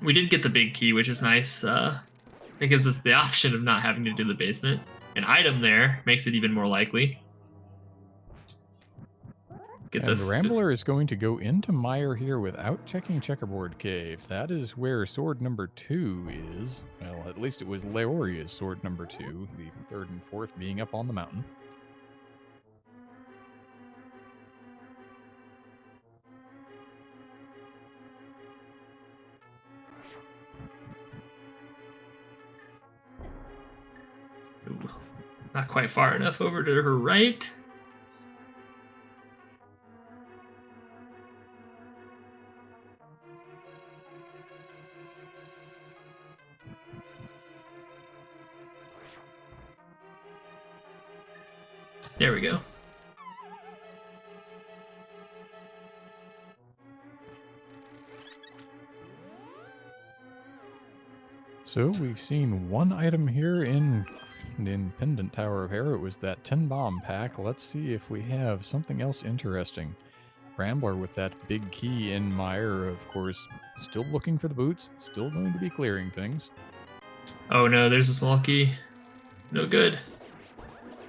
We did get the big key, which is nice. It gives us the option of not having to do the basement. An item there makes it even more likely. And the Rambler is going to go into Mire here without checking Checkerboard Cave. That is where sword number 2 is. Well, at least it was Laoria's sword number 2, the 3rd and 4th being up on the mountain. Ooh, not quite far enough over to her right. There we go. So we've seen one item here in Pendant Tower of Hera. It was that 10 bomb pack. Let's see if we have something else interesting. Rambler with that big key in Mire, of course, still looking for the boots, still going to be clearing things. Oh no, there's a small key. No good.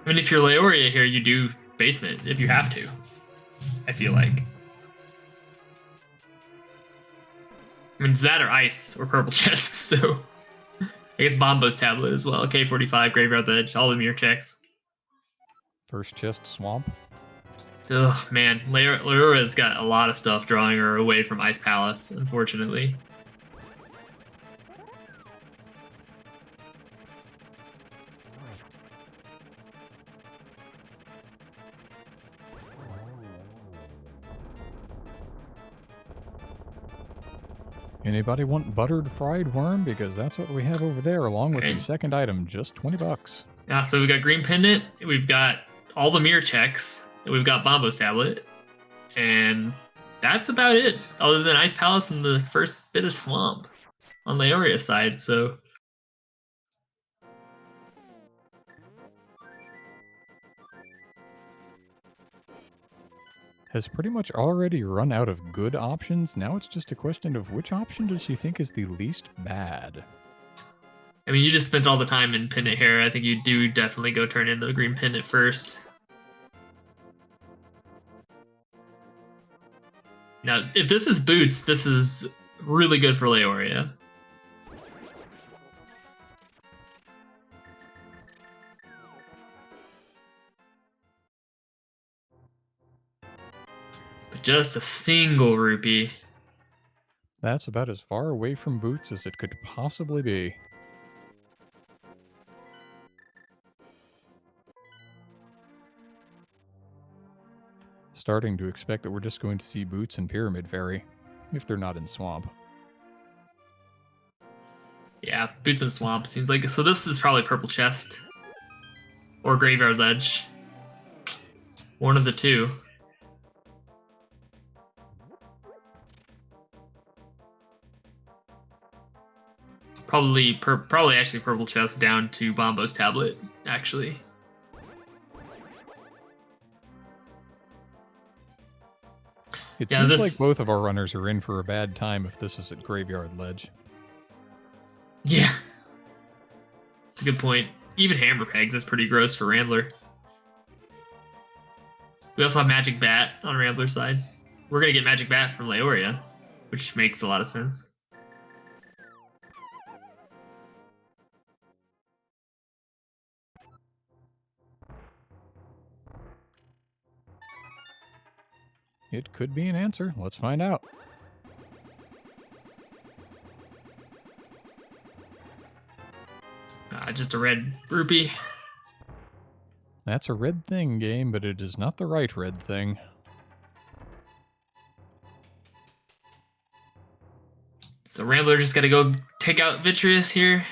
I mean, if you're Laoria here, you do basement if you have to. I feel like. I mean, it's that or ice or purple chest, so. I guess Bombo's tablet as well. K45, Graveyard Edge, all the mirror checks. First chest swamp. Ugh, man. Laura's got a lot of stuff drawing her away from Ice Palace, unfortunately. Anybody want buttered fried worm? Because that's what we have over there, along with the second item, just 20 bucks. Yeah, so we've got Green Pendant, we've got all the mirror checks, and we've got Bombo's tablet, and that's about it, other than Ice Palace and the first bit of Swamp on Laoria's side, so. has pretty much already run out of good options. Now it's just a question of which option does she think is the least bad. I mean, you just spent all the time in Pendant here. I think you do definitely go turn in the green Pendant first. Now, if this is Boots, this is really good for Laoria. But just a single rupee. That's about as far away from Boots as it could possibly be. Starting to expect that we're just going to see Boots and Pyramid Fairy, if they're not in Swamp. Yeah, Boots and Swamp seems like. So this is probably Purple Chest. Or Graveyard Ledge. One of the two. Probably actually Purple Chest down to Bombo's Tablet, actually. It seems like both of our runners are in for a bad time if this is at Graveyard Ledge. Yeah. That's a good point. Even Hammer Pegs is pretty gross for Rambler. We also have Magic Bat on Rambler's side. We're going to get Magic Bat from Laoria, which makes a lot of sense. It could be an answer. Let's find out. Just a red rupee. That's a red thing, game, but it is not the right red thing. So Rambler just got to go take out Vitreous here.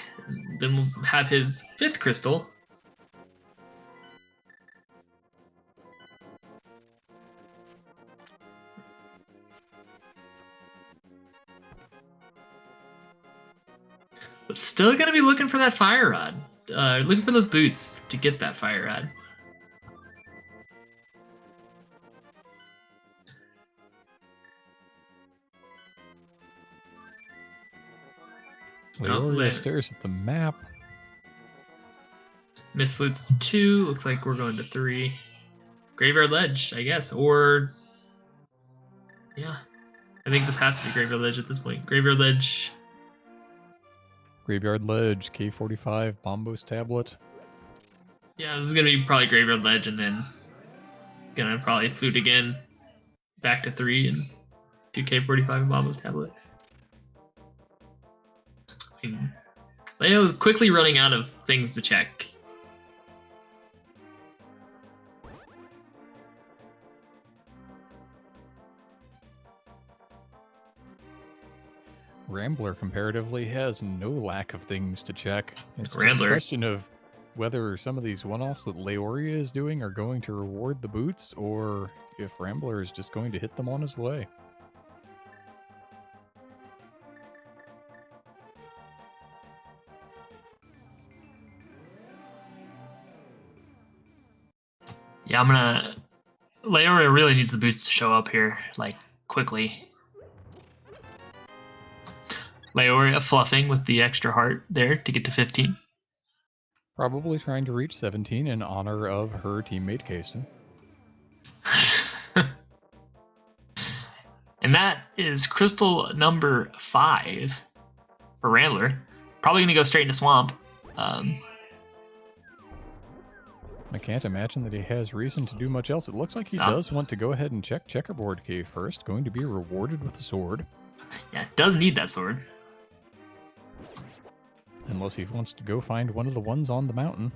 Then we'll have his 5th crystal. But still gonna be looking for that Fire Rod. Looking for those boots to get that Fire Rod. Laoria stares at the map. Miss Flute's 2. Looks like we're going to 3. Graveyard Ledge, I guess. Or... yeah. I think this has to be Graveyard Ledge at this point. Graveyard Ledge... Graveyard Ledge, K45, Bombo's Tablet. Yeah, this is going to be probably Graveyard Ledge and then going to probably Flute again. Back to 3 and do K45 and Bombo's Tablet. I mean, Leo is quickly running out of things to check. Rambler comparatively has no lack of things to check. It's Rambler. Just a question of whether some of these one-offs that Laoria is doing are going to reward the boots, or if Rambler is just going to hit them on his way. Yeah, I'm gonna... Laoria really needs the boots to show up here, like, quickly. Laoria fluffing with the extra heart there to get to 15. Probably trying to reach 17 in honor of her teammate Kason. And that is crystal number 5 for Rambler. Probably going to go straight into Swamp. I can't imagine that he has reason to do much else. It looks like he does want to go ahead and check Checkerboard Cave first. Going to be rewarded with a sword. Yeah, does need that sword. Unless he wants to go find one of the ones on the mountain.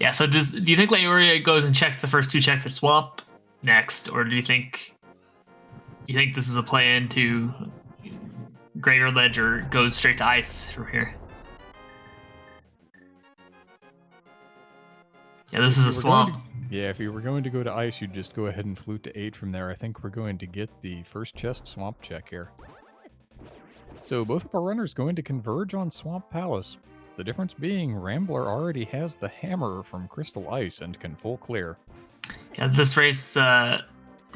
Yeah, so do you think Laoria goes and checks the first 2 checks at Swamp next, or do you think this is a play into Graveyard Ledge or goes straight to Ice from here? Yeah, this is a Swamp. Yeah, if you were going to go to Ice, you'd just go ahead and flute to 8 from there. I think we're going to get the first chest Swamp check here. So both of our runners going to converge on Swamp Palace. The difference being Rambler already has the hammer from Crystal Ice and can full clear. Yeah, this race kind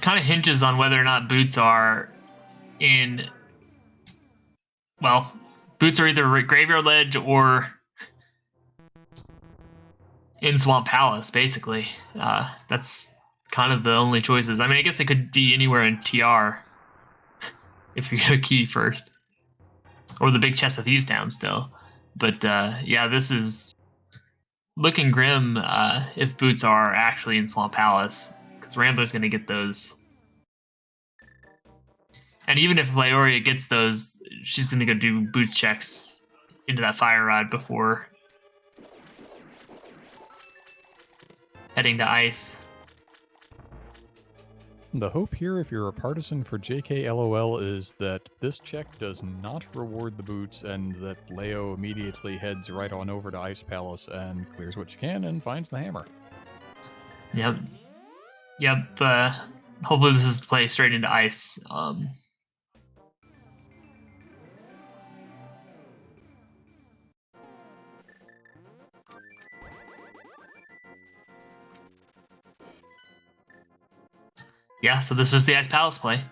of hinges on whether or not boots are in. Well, boots are either Graveyard Ledge or in Swamp Palace, basically. That's kind of the only choices. I mean, I guess they could be anywhere in TR if you get a key first. Or the big chest of Thieves Town still. But yeah, this is looking grim if boots are actually in Swamp Palace. Because Rambler's going to get those. And even if Laoria gets those, she's going to go do boot checks into that Fire Rod before heading to Ice. The hope here, if you're a partisan for JKLOL, is that this check does not reward the boots and that Leo immediately heads right on over to Ice Palace and clears what she can and finds the hammer. Yep. Yep. Hopefully this is the play straight into Ice. Yeah, so this is the Ice Palace play.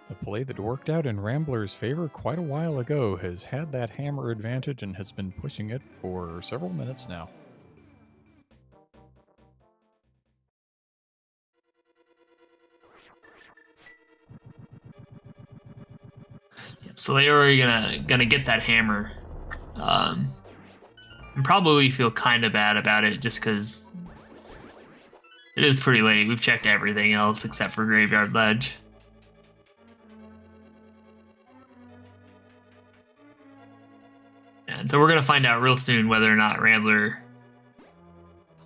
A play that worked out in Rambler's favor quite a while ago has had that hammer advantage and has been pushing it for several minutes now. Yep, so they are gonna get that hammer. And probably feel kind of bad about it just because it is pretty late. We've checked everything else except for Graveyard Ledge. And so we're going to find out real soon whether or not Rambler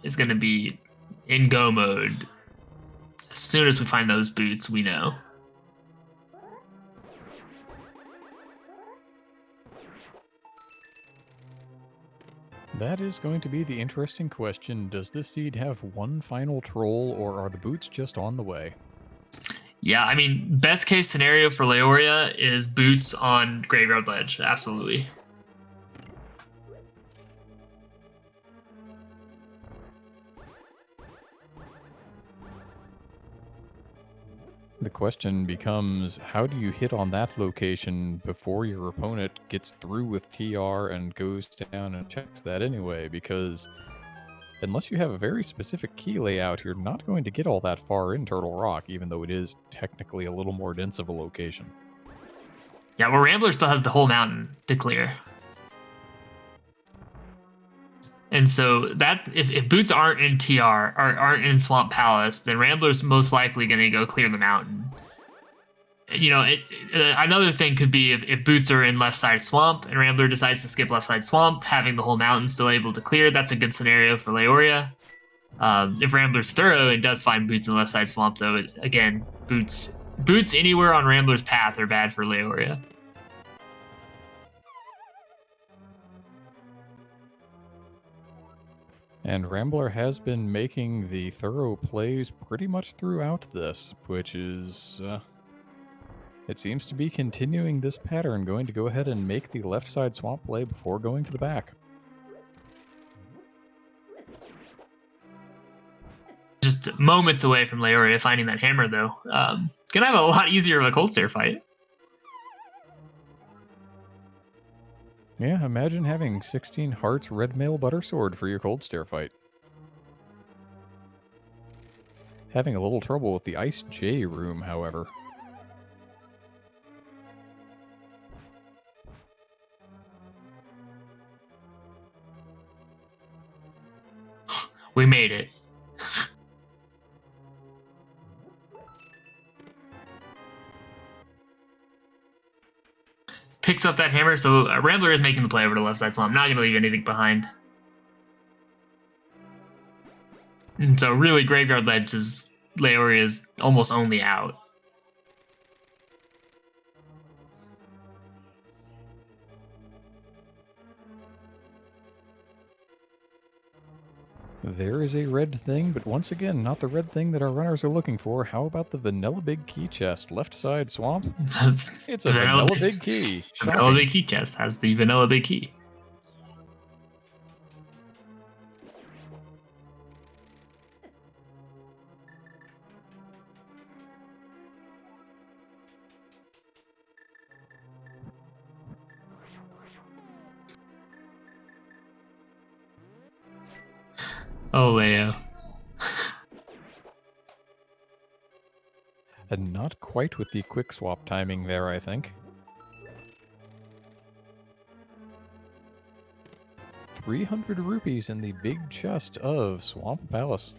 is going to be in go mode. As soon as we find those boots, we know. That is going to be the interesting question. Does this seed have one final troll, or are the boots just on the way? Yeah, I mean, best case scenario for Laoria is boots on Graveyard Ledge. Absolutely. The question becomes, how do you hit on that location before your opponent gets through with TR and goes down and checks that anyway? Because unless you have a very specific key layout, you're not going to get all that far in Turtle Rock, even though it is technically a little more dense of a location. Yeah, well, Rambler still has the whole mountain to clear. And so that if boots aren't in TR or aren't in Swamp Palace, then Rambler's most likely going to go clear the mountain. You know, another thing could be if boots are in left side swamp and Rambler decides to skip left side swamp, having the whole mountain still able to clear. That's a good scenario for Laoria. If Rambler's thorough and does find boots in left side swamp, though, again, boots anywhere on Rambler's path are bad for Laoria. And Rambler has been making the thorough plays pretty much throughout this, which is, it seems to be continuing this pattern, going to go ahead and make the left side swamp play before going to the back. Just moments away from Laoria finding that hammer, though. Gonna have a lot easier of a Cold Stare fight. Yeah, imagine having 16 hearts red mail butter sword for your Cold Stare fight. Having a little trouble with the Ice J room, however. We made it. Picks up that hammer, so Rambler is making the play over to left side swamp. I'm not going to leave anything behind. And so really Graveyard Ledge is Laoria's almost only out. There is a red thing, but once again, not the red thing that our runners are looking for. How about the vanilla big key chest? Left side swamp? It's a vanilla big key. The vanilla Shocking. big key chest has the vanilla big key. Oh, Leo. And not quite with the quick swap timing there, I think. 300 rupees in the big chest of Swamp Palace.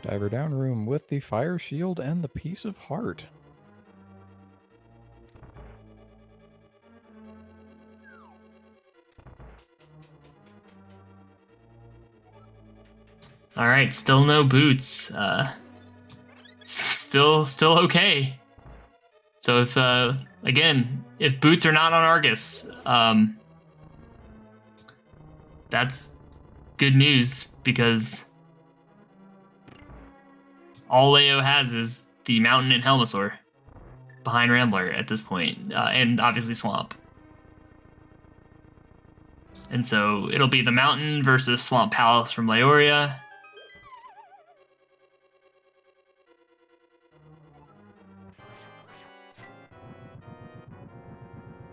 Diver down room with the fire shield and the piece of heart. All right, still no boots. Still okay. So if again, if boots are not on Argus, that's good news because all Leo has is the Mountain and Helmasaur behind Rambler at this point, and obviously Swamp. And so it'll be the Mountain versus Swamp Palace from Laoria.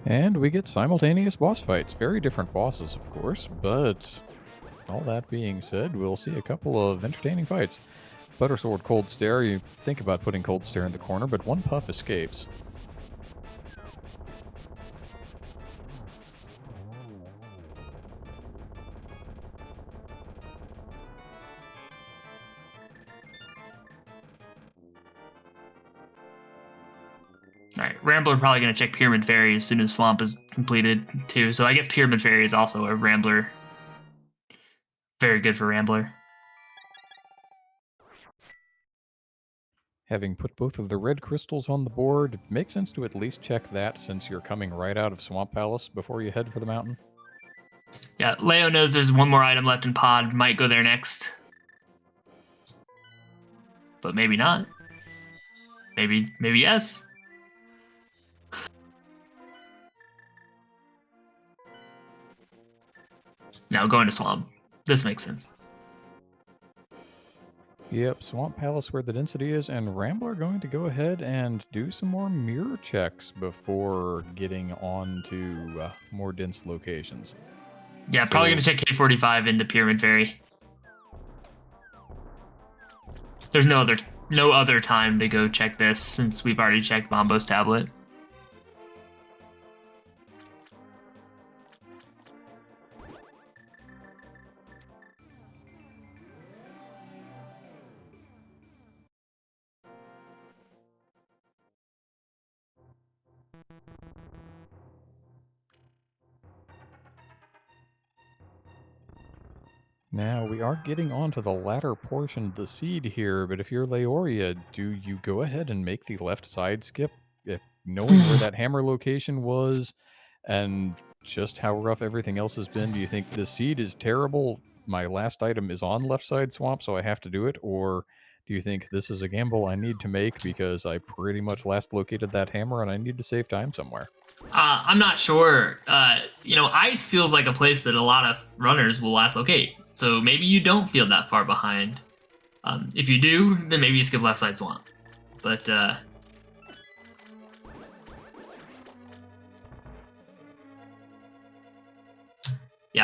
And we get simultaneous boss fights. Very different bosses, of course, but all that being said, we'll see a couple of entertaining fights. Buttersword Cold Stare, you think about putting Cold Stare in the corner, but one puff escapes. All right, Rambler probably going to check Pyramid Fairy as soon as Swamp is completed, too. So I guess Pyramid Fairy is also a Rambler. Very good for Rambler. Having put both of the red crystals on the board, it makes sense to at least check that since you're coming right out of Swamp Palace before you head for the mountain. Yeah, Leo knows there's one more item left in Pod. Might go there next. But maybe not. Maybe yes. Now going to Swamp. This makes sense. Yep, Swamp Palace where the density is, and Rambler going to go ahead and do some more mirror checks before getting on to more dense locations. Yeah, probably going to check K45 into Pyramid Fairy. There's no other time to go check this since we've already checked Bombo's tablet. Now, we are getting on to the latter portion of the seed here, but if you're Laoria, do you go ahead and make the left side skip? If knowing where that hammer location was and just how rough everything else has been, do you think the seed is terrible? My last item is on left side swamp, so I have to do it? Or do you think this is a gamble I need to make because I pretty much last located that hammer and I need to save time somewhere? I'm not sure. Ice feels like a place that a lot of runners will last locate. So maybe you don't feel that far behind. If you do, then maybe you skip left side swamp. But yeah,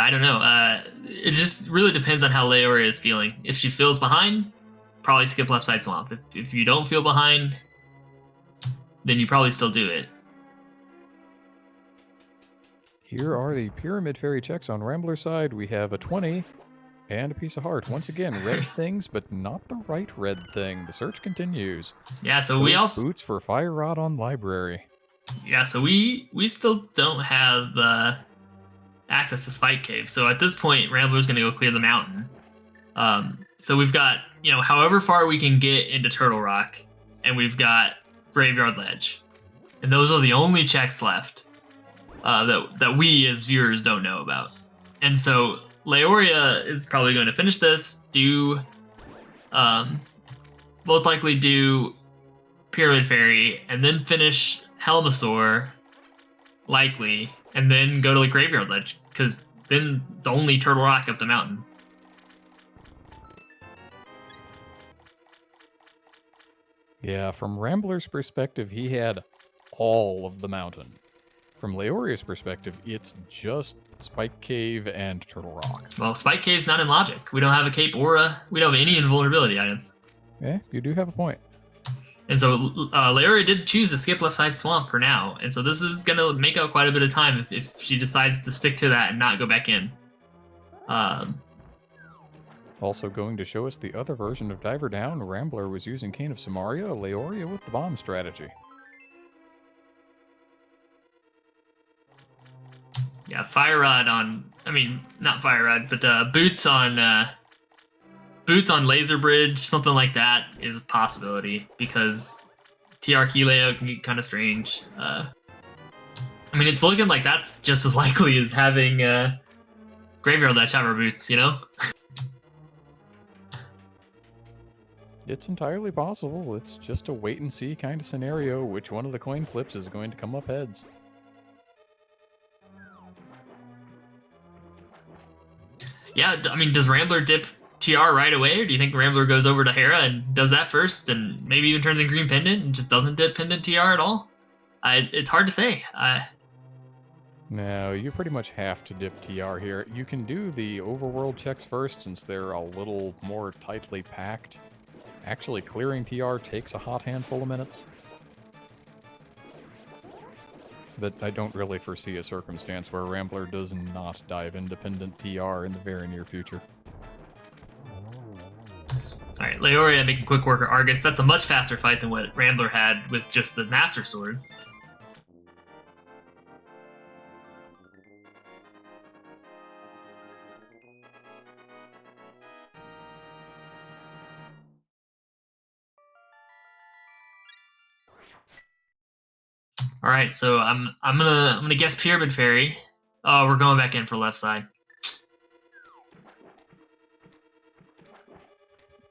I don't know. It just really depends on how Laoria is feeling. If she feels behind, probably skip left side swamp. If you don't feel behind, then you probably still do it. Here are the Pyramid Fairy checks on Rambler's side. We have a 20, And a piece of heart. Once again, red things, but not the right red thing. The search continues. Yeah, so Those we also boots for Fire Rod on Library. yeah, so we still don't have access to Spike Cave. So at this point, Rambler's going to go clear the mountain. So we've got, however far we can get into Turtle Rock, and we've got Graveyard Ledge. And those are the only checks left that we as viewers don't know about. And so Laoria is probably going to finish this, most likely do Pyramid Fairy, and then finish Helmasaur, likely, and then go to the Graveyard Ledge, because then the only Turtle Rock up the mountain. Yeah, from Rambler's perspective, he had all of the mountain. From Laoria's perspective, it's just Spike Cave and Turtle Rock. Well, Spike Cave's not in Logic. We don't have a Cape or we don't have any invulnerability items. Yeah, you do have a point. And so Laoria did choose to skip Left Side Swamp for now. And so this is going to make up quite a bit of time if she decides to stick to that and not go back in. Also going to show us the other version of Diver Down, Rambler was using Cane of Samaria, Laoria with the bomb strategy. Yeah, Fire Rod not Fire Rod, but Boots on Laser Bridge, something like that is a possibility because TR key layout can get kind of strange. It's looking like that's just as likely as having Graveyard Ledge Hammer Boots, It's entirely possible. It's just a wait and see kind of scenario. Which one of the coin flips is going to come up heads? Yeah, does Rambler dip TR right away, or do you think Rambler goes over to Hera and does that first, and maybe even turns in Green Pendant and just doesn't dip Pendant TR at all? It's hard to say. No, you pretty much have to dip TR here. You can do the overworld checks first since they're a little more tightly packed. Actually, clearing TR takes a hot handful of minutes. But I don't really foresee a circumstance where Rambler does not dive independent TR in the very near future. Alright, Laoria making quick work of Argus. That's a much faster fight than what Rambler had with just the Master Sword. All right, so I'm gonna guess Pyramid Fairy. Oh, we're going back in for left side.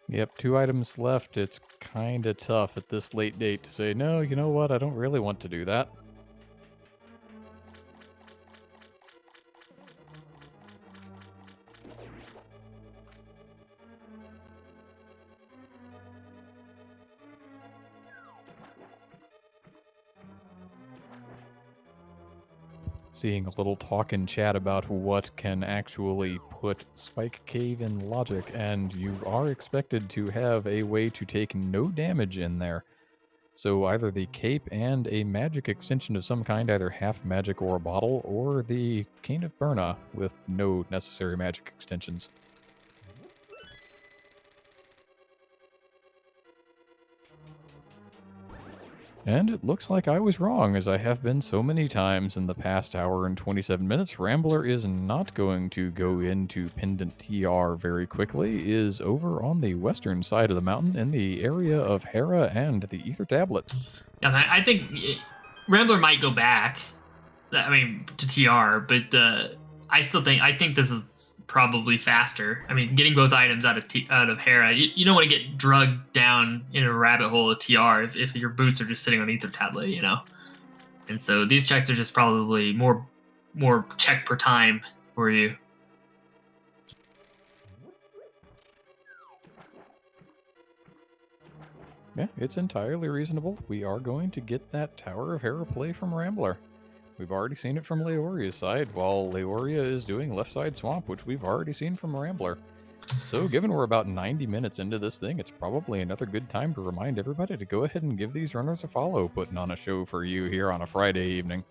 Yep, 2 items left. It's kind of tough at this late date to say, no, you know what, I don't really want to do that. Seeing a little talk in chat about what can actually put Spike Cave in Logic, and you are expected to have a way to take no damage in there. So either the cape and a magic extension of some kind, either half magic or a bottle, or the Cane of Burna with no necessary magic extensions. And it looks like I was wrong, as I have been so many times in the past hour and 27 minutes. Rambler is not going to go into Pendant TR very quickly, is over on the western side of the mountain in the area of Hera and the Ether Tablet. Yeah, I think Rambler might go back, to TR, but I think this is probably faster. Getting both items out of Hera, you don't want to get drugged down in a rabbit hole of TR if your boots are just sitting on Ether Tablet, And so these checks are just probably more check per time for you. Yeah, it's entirely reasonable. We are going to get that Tower of Hera play from Rambler. We've already seen it from Laoria's side, while Laoria is doing Left Side Swamp, which we've already seen from Rambler. So given we're about 90 minutes into this thing, it's probably another good time to remind everybody to go ahead and give these runners a follow, putting on a show for you here on a Friday evening.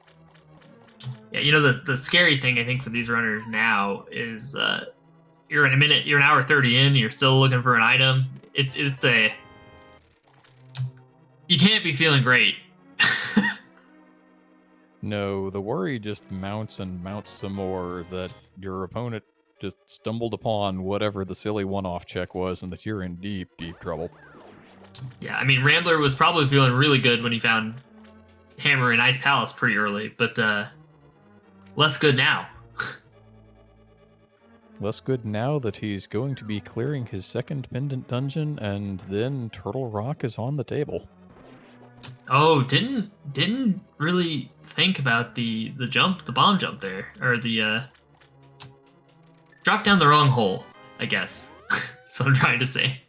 Yeah, the scary thing I think for these runners now is you're an hour 30 in, you're still looking for an item. You can't be feeling great. No, the worry just mounts and mounts some more that your opponent just stumbled upon whatever the silly one-off check was and that you're in deep, deep trouble. Yeah, I mean, Rambler was probably feeling really good when he found Hammer in Ice Palace pretty early, but less good now. Less good now that he's going to be clearing his second Pendant dungeon, and then Turtle Rock is on the table. Oh, didn't really think about the bomb jump there, or the drop down the wrong hole, I guess. That's what I'm trying to say.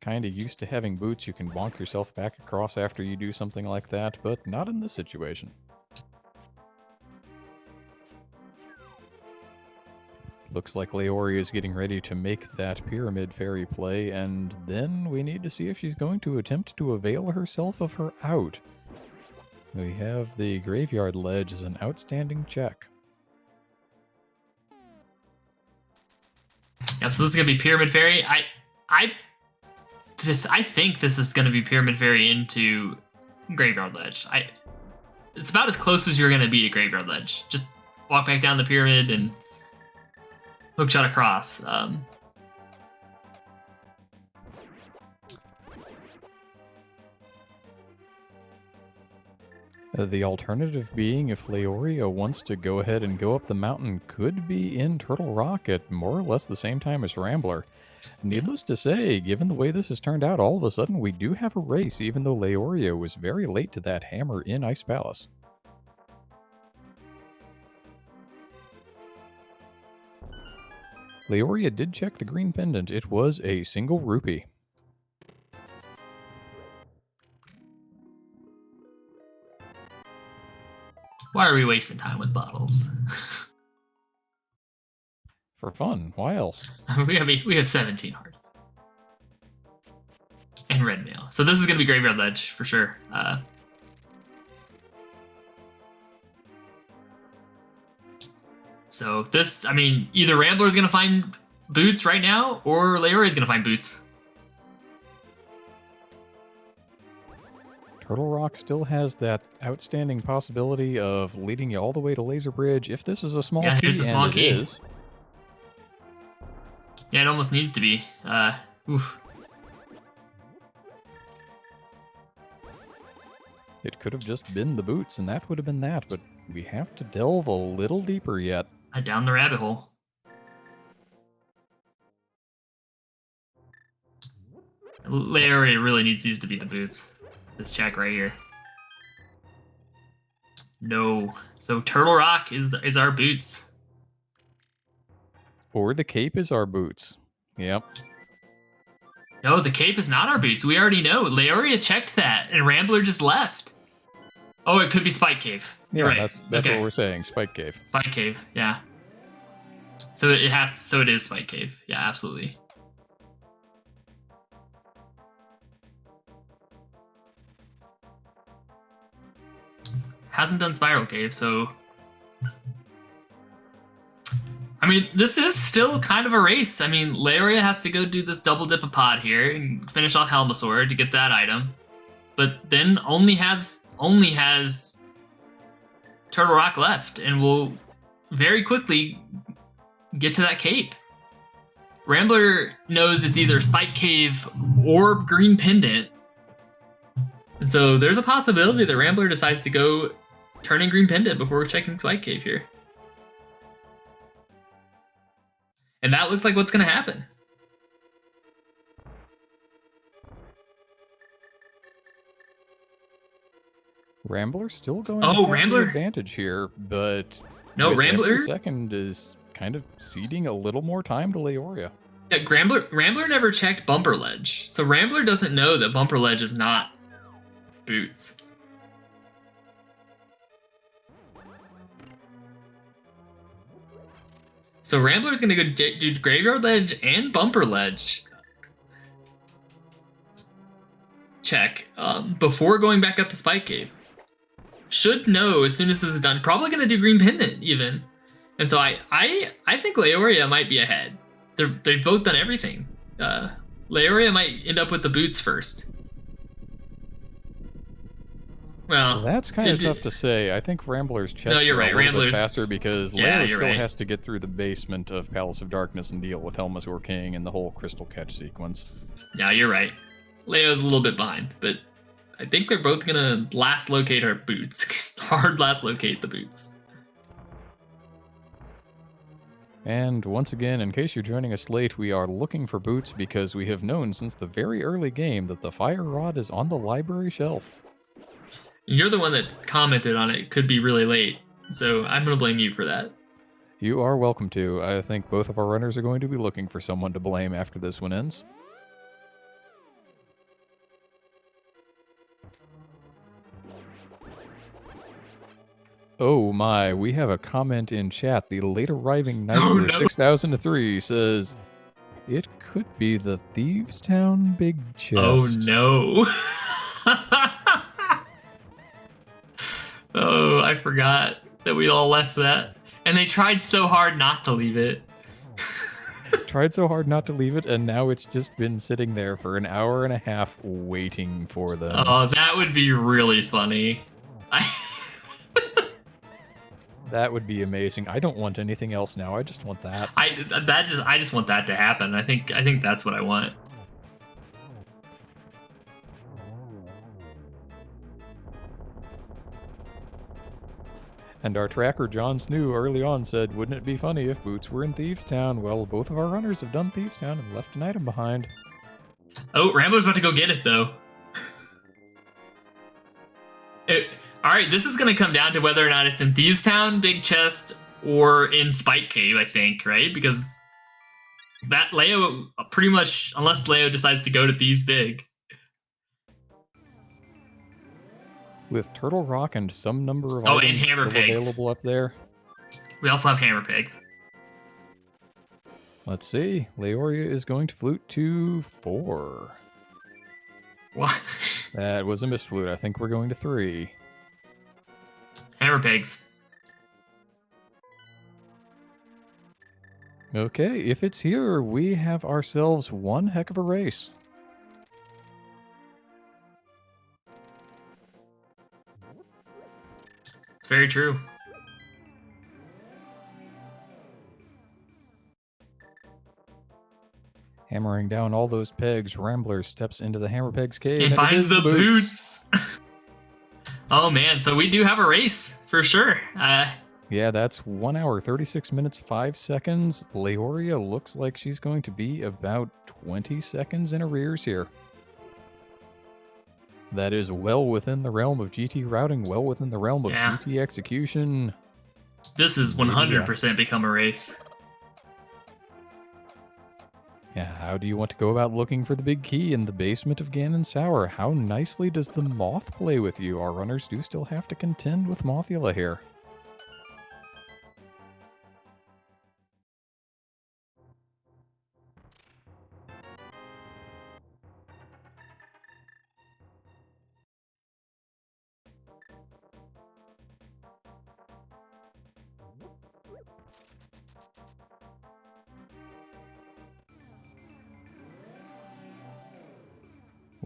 Kinda used to having boots you can bonk yourself back across after you do something like that, but not in this situation. Looks like Laoria is getting ready to make that Pyramid Fairy play, and then we need to see if she's going to attempt to avail herself of her out. We have the Graveyard Ledge as an outstanding check. Yeah, so this is gonna be Pyramid Fairy. I think this is gonna be Pyramid Fairy into Graveyard Ledge. It's about as close as you're gonna be to Graveyard Ledge. Just walk back down the pyramid and hookshot across. The alternative being, if Laoria wants to go ahead and go up the mountain, could be in Turtle Rock at more or less the same time as Rambler. Needless to say, given the way this has turned out, all of a sudden we do have a race, even though Laoria was very late to that hammer in Ice Palace. Laoria did check the green pendant. It was a single rupee. Why are we wasting time with bottles? For fun. Why else? we have 17 hearts. And red mail. So this is going to be Graveyard Ledge for sure. So this, I mean, either Rambler is going to find boots right now, or Laoria is going to find boots. Turtle Rock still has that outstanding possibility of leading you all the way to Laser Bridge if this is a small key, it's a small key. It is. Yeah, it almost needs to be. Oof. It could have just been the boots, and that would have been that, but we have to delve a little deeper yet. Down the rabbit hole. Laoria really needs these to be the boots. This check right here. No. So Turtle Rock is our boots. Or the cape is our boots. Yep. No, the cape is not our boots. We already know. Laoria checked that, and Rambler just left. Oh, it could be Spike Cave. You're right. That's okay. what we're saying. Spike Cave. Spike Cave, yeah. So it is Spike Cave. Yeah, absolutely. Hasn't done Spiral Cave, so I mean, this is still kind of a race. I mean, Laoria has to go do this double dip a pod here and finish off Helmasaur to get that item, but then only has Turtle Rock left, and will very quickly get to that cape. Rambler knows it's either Spike Cave or Green Pendant, and so there's a possibility that Rambler decides to go turning Green Pendant before checking Spike Cave here. And that looks like what's going to happen. Rambler still going Rambler the advantage here, but no, Rambler second is kind of ceding a little more time to Laoria. Yeah, Rambler never checked Bumper Ledge, so Rambler doesn't know that Bumper Ledge is not boots. So Rambler's gonna go do Graveyard Ledge and Bumper Ledge check before going back up to Spike Cave. Should know as soon as this is done. Probably gonna do Green Pendant even. And so I think Laoria might be ahead. They've both done everything. Laoria might end up with the boots first. Well, That's kind of tough to say. I think Rambler's no, checks you're are a right. little bit Ramblers. faster because Yeah, Leo you're still right. has to get through the basement of Palace of Darkness and deal with Helmasaur King and the whole Crystal Catch sequence. Yeah, you're right. Leo's a little bit behind, but I think they're both gonna last locate our boots. Hard last locate the boots. And once again, in case you're joining us late, we are looking for boots because we have known since the very early game that the fire rod is on the library shelf. You're the one that commented on it. Could be really late, so I'm gonna blame you for that. You are welcome to. I think both of our runners are going to be looking for someone to blame after this one ends. Oh my, we have a comment in chat. The late arriving Oh Niper no! 6003 says, it could be the Thieves Town Big Oh Chest. no! Oh, I forgot that we all left that. And they tried so hard not to leave it. Tried so hard not to leave it, and now it's just been sitting there for an hour and a half waiting for them. Oh, that would be really funny. That would be amazing. I don't want anything else now. I just want that. I just want that to happen. I think that's what I want. And our tracker, John Snoo, early on said, wouldn't it be funny if Boots were in Thieves Town? Well, both of our runners have done Thieves Town and left an item behind. Oh, Rambo's about to go get it, though. All right, this is going to come down to whether or not it's in Thieves Town, Big Chest, or in Spike Cave, I think, right? Because that Leo, pretty much, unless Leo decides to go to Thieves Big. With Turtle Rock and some number of and items Hammer still Pigs. available up there. We also have Hammer Pigs. Let's see. Laoria is going to flute to 4. What? That was a missed flute. I think we're going to 3. Hammer Pigs. Okay, if it's here, we have ourselves one heck of a race. It's very true. Hammering down all those pegs, Rambler steps into the Hammer Pegs cave And finds the boots. Oh man, so we do have a race for sure. Yeah, that's 1 hour, 36 minutes, 5 seconds. Laoria looks like she's going to be about 20 seconds in arrears here. That is well within the realm of GT routing, well within the realm of GT execution. This is 100% become a race. Yeah, how do you want to go about looking for the big key in the basement of Ganon Sour? How nicely does the Moth play with you? Our runners do still have to contend with Mothula here.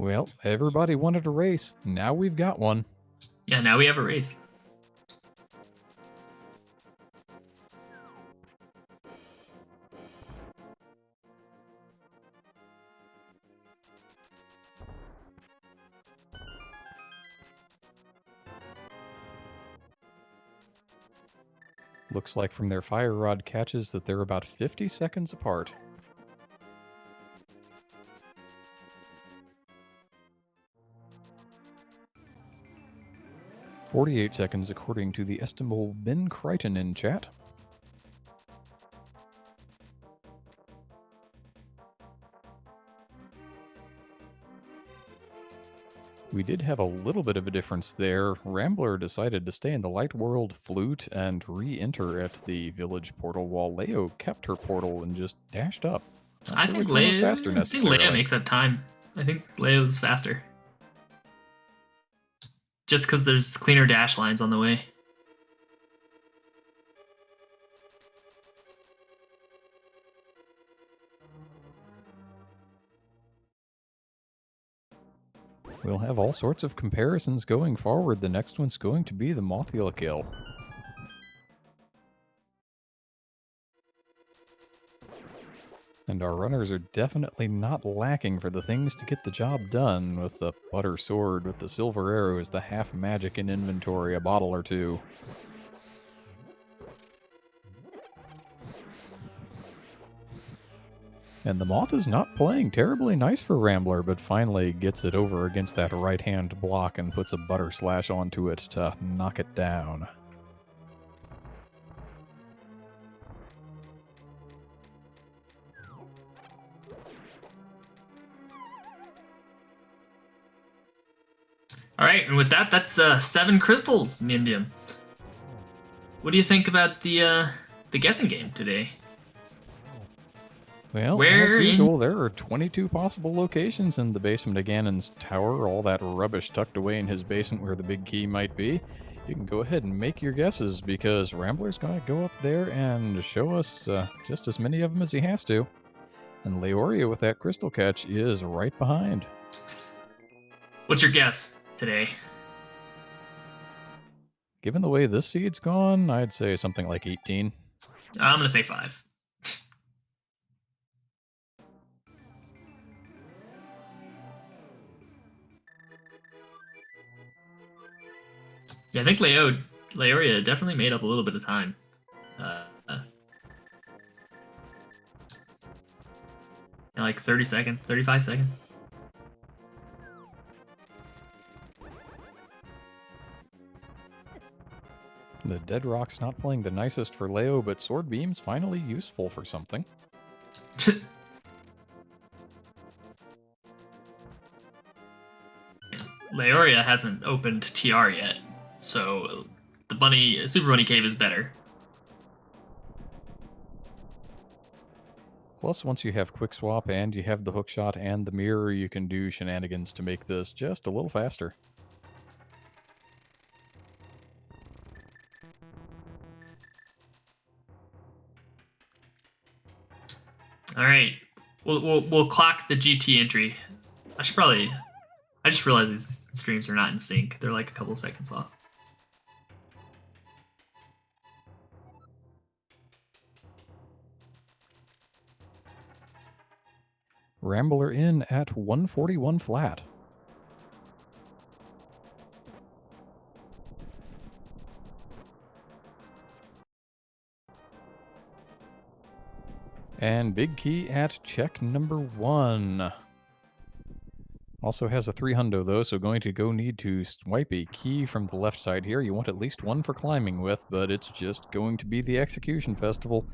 Well, everybody wanted a race. Now we've got one. Yeah, now we have a race. Looks like from their fire rod catches that they're about 50 seconds apart. "48 seconds according to the estimable Ben Crichton in chat. We did have a little bit of a difference there. Rambler decided to stay in the Light World Flute and re-enter at the village portal, while Leo kept her portal and just dashed up. I think Leia makes up time. I think Leia's faster. Just because there's cleaner dash lines on the way. We'll have all sorts of comparisons going forward. The next one's going to be the Mothula kill. And our runners are definitely not lacking for the things to get the job done, with the butter sword, with the silver arrows, the half magic in inventory, a bottle or two. And the Moth is not playing terribly nice for Rambler, but finally gets it over against that right-hand block and puts a butter slash onto it to knock it down. All right, and with that, that's 7 crystals, Mindium. What do you think about the guessing game today? Well, as usual, there are 22 possible locations in the basement of Ganon's tower, all that rubbish tucked away in his basement where the big key might be. You can go ahead and make your guesses, because Rambler's going to go up there and show us just as many of them as he has to. And Laoria with that crystal catch is right behind. What's your guess today? Given the way this seed's gone, I'd say something like 18. I'm going to say 5. Yeah, I think Laoria definitely made up a little bit of time. Like 30 seconds, 35 seconds. The Dead Rock's not playing the nicest for Leo, but Sword Beam's finally useful for something. Laoria hasn't opened TR yet, so the Super Bunny Cave is better. Plus, once you have Quick Swap and you have the Hookshot and the Mirror, you can do shenanigans to make this just a little faster. All right, we'll clock the GT entry. I just realized these streams are not in sync. They're like a couple seconds off. Rambler in at 141 flat. And Big Key at check number 1. Also has a 300 though, so going to go need to swipe a key from the left side here. You want at least one for climbing with, but it's just going to be the Execution Festival.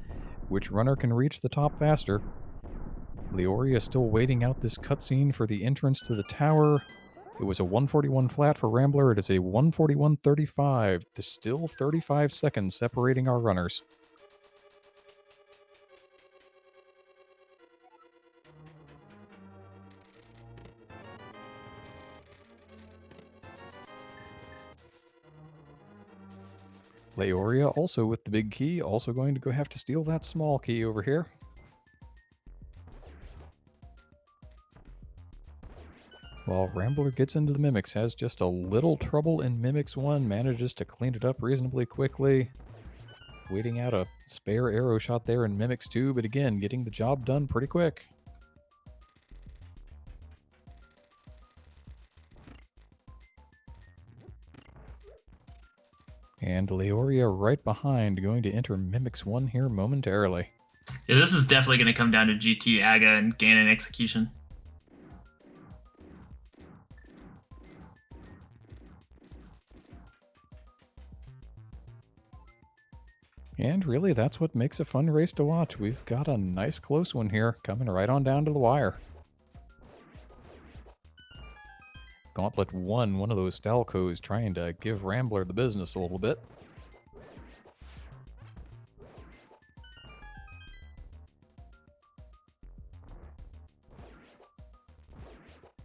Which runner can reach the top faster? Laoria still waiting out this cutscene for the entrance to the tower. It was a 141 flat for Rambler. It is a 141.35. There's still 35 seconds separating our runners. Laoria also with the big key, also going to go have to steal that small key over here. While Rambler gets into the Mimics, has just a little trouble in Mimics 1, manages to clean it up reasonably quickly. Waiting out a spare arrow shot there in Mimics 2, but again, getting the job done pretty quick. And Laoria right behind, going to enter Mimics 1 here momentarily. Yeah, this is definitely going to come down to GT, Aga, and Ganon execution. And really, that's what makes a fun race to watch. We've got a nice close one here, coming right on down to the wire. Gauntlet 1, one of those Stalcos trying to give Rambler the business a little bit.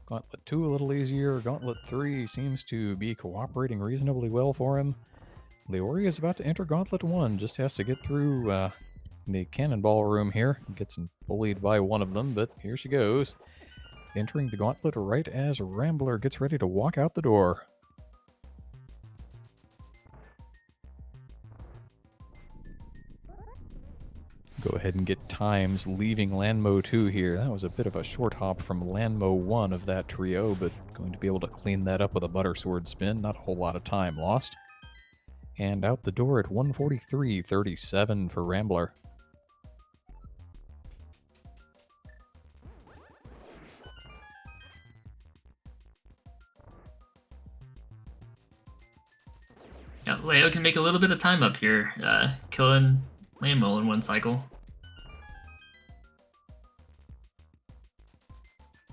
Gauntlet 2 a little easier. Gauntlet 3 seems to be cooperating reasonably well for him. Laoria is about to enter Gauntlet 1, just has to get through the cannonball room here. Gets bullied by one of them, but here she goes. entering the gauntlet right as Rambler gets ready to walk out the door. Go ahead and get times leaving Landmo 2 here. That was a bit of a short hop from Landmo 1 of that trio, but going to be able to clean that up with a butter sword spin. Not a whole lot of time lost. And out the door at 143.37 for Rambler. Yeah, Leo can make a little bit of time up here, killing Lambo in one cycle.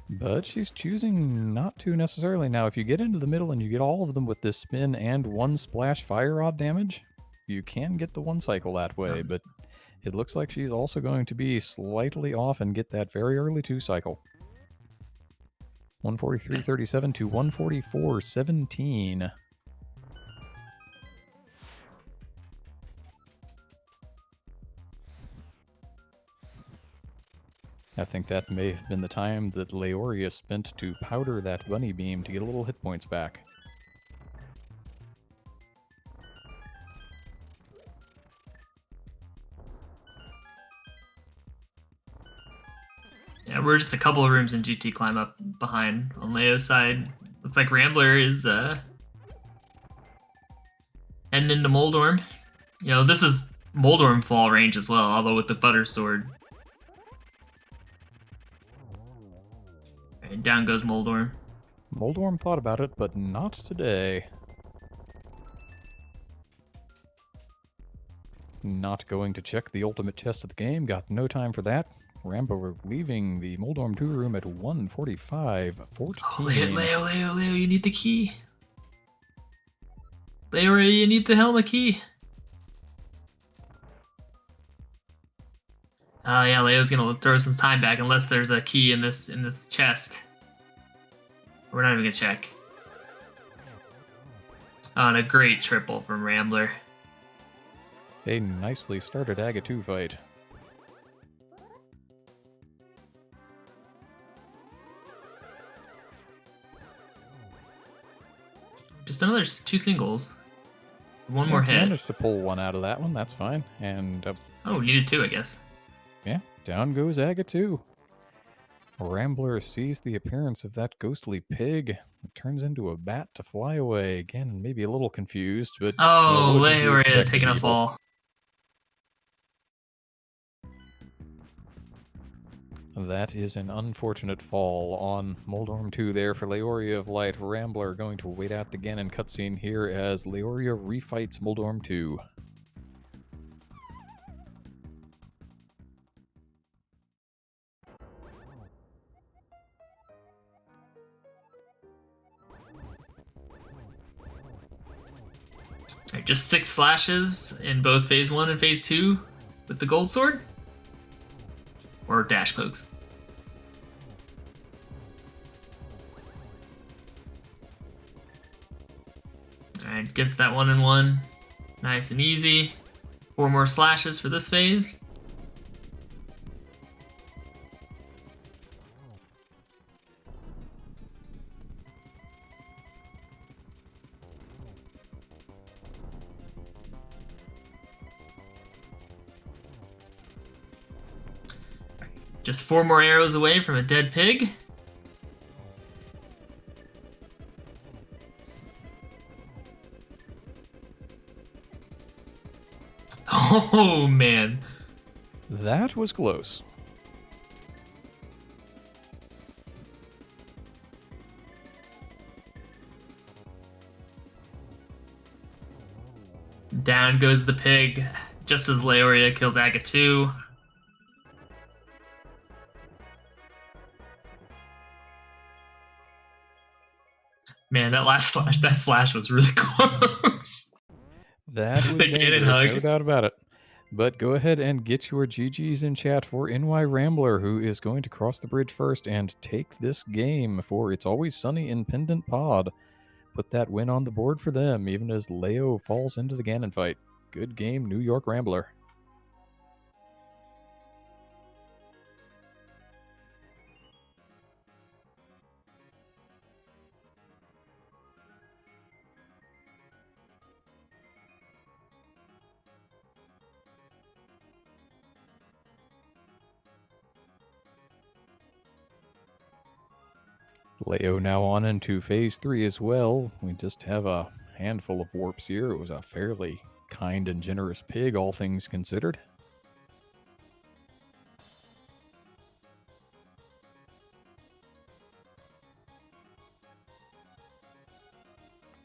But she's choosing not to necessarily. Now, if you get into the middle and you get all of them with this spin and one splash fire rod damage, you can get the one cycle that way, but it looks like she's also going to be slightly off and get that very early 2 cycle. 143.37 to 144.17. I think that may have been the time that Laoria spent to powder that bunny beam to get a little hit points back. Yeah, we're just a couple of rooms in GT climb up behind on Leo's side. Looks like Rambler is heading into Moldorm. You know, this is Moldorm fall range as well, although with the butter sword. And down goes Moldorm. Moldorm thought about it, but not today. Not going to check the ultimate chest of the game, got no time for that. Rambo leaving the Moldorm 2 room at 145.14. Oh, Leo, you need the key. Leo, you need the helmet key. Oh yeah, Leo's gonna throw some time back unless there's a key in this chest. We're not even gonna check. Oh, and a great triple from Rambler. A nicely started Aga 2 fight. Just another 2 singles. One more hit. Managed to pull one out of that one, that's fine. And oh, needed 2, I guess. Yeah, down goes Aga 2. Rambler sees the appearance of that ghostly pig. It turns into a bat to fly away. Again, maybe a little confused, but oh, what did you Leo expect taking a people? fall. That is an unfortunate fall on Moldorm 2 there for Laoria of Light. Rambler going to wait out the Ganon cutscene here as Laoria refights Moldorm 2. Right, just 6 slashes in both phase 1 and phase 2 with the gold sword? Or dash pokes? Alright, gets that 1-in-1. Nice and easy. 4 more slashes for this phase. Just 4 more arrows away from a dead pig. Oh, man. That was close. Down goes the pig, just as Laoria kills Aga 2. Man, that slash was really close. That was The Ganon dangerous, hug. no doubt about it. But go ahead and get your GGs in chat for NYRambler, who is going to cross the bridge first and take this game for It's Always Sunny in Pendant Pod. Put that win on the board for them, even as Leo falls into the Ganon fight. Good game, New York Rambler. Leo now on into phase 3 as well. We just have a handful of warps here. It was a fairly kind and generous pig, all things considered.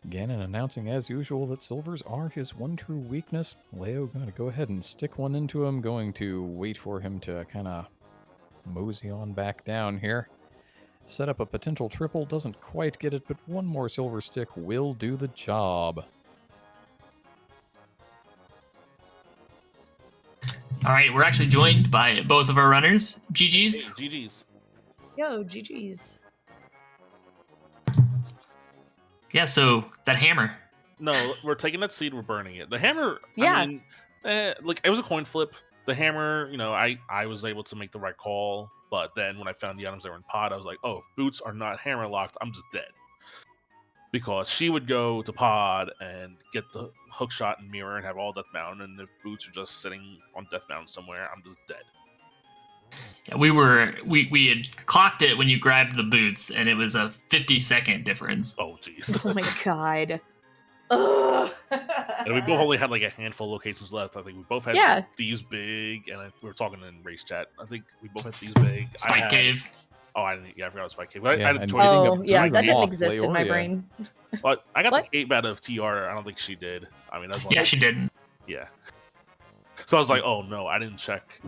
Ganon announcing as usual that silvers are his one true weakness. Leo going to go ahead and stick one into him, going to wait for him to kind of mosey on back down here. Set up a potential triple, doesn't quite get it, but one more silver stick will do the job. All right, we're actually joined by both of our runners. GG's. Hey, GG's. Yo, GG's. Yeah, so that hammer. No, we're taking that seed, we're burning it. The hammer, Yeah. I mean, like, it was a coin flip. The hammer, you know, I was able to make the right call, but then when I found the items that were in pod, I was like, oh, if boots are not hammer locked, I'm just dead. Because she would go to pod and get the hook shot and mirror and have all Death Mountain, and if boots are just sitting on Death Mountain somewhere, I'm just dead. Yeah, we had clocked it when you grabbed the boots, and it was a 50-second difference. Oh, jeez. Oh my god. Ugh. And we both only had like a handful of locations left. I think we both had Yeah. Thieves Big, and we were talking in race chat. I think we both had Thieves Big. Spike Cave. Oh, I didn't. Yeah, I forgot about Spike Cave. I Yeah, had a and choice. getting Oh, a yeah, trigger that didn't off exist in my Laoria. brain. But I got What? the cape out of TR. I don't think she did. I mean, that's one. Yeah, she didn't. Yeah. So I was like, oh no, I didn't check.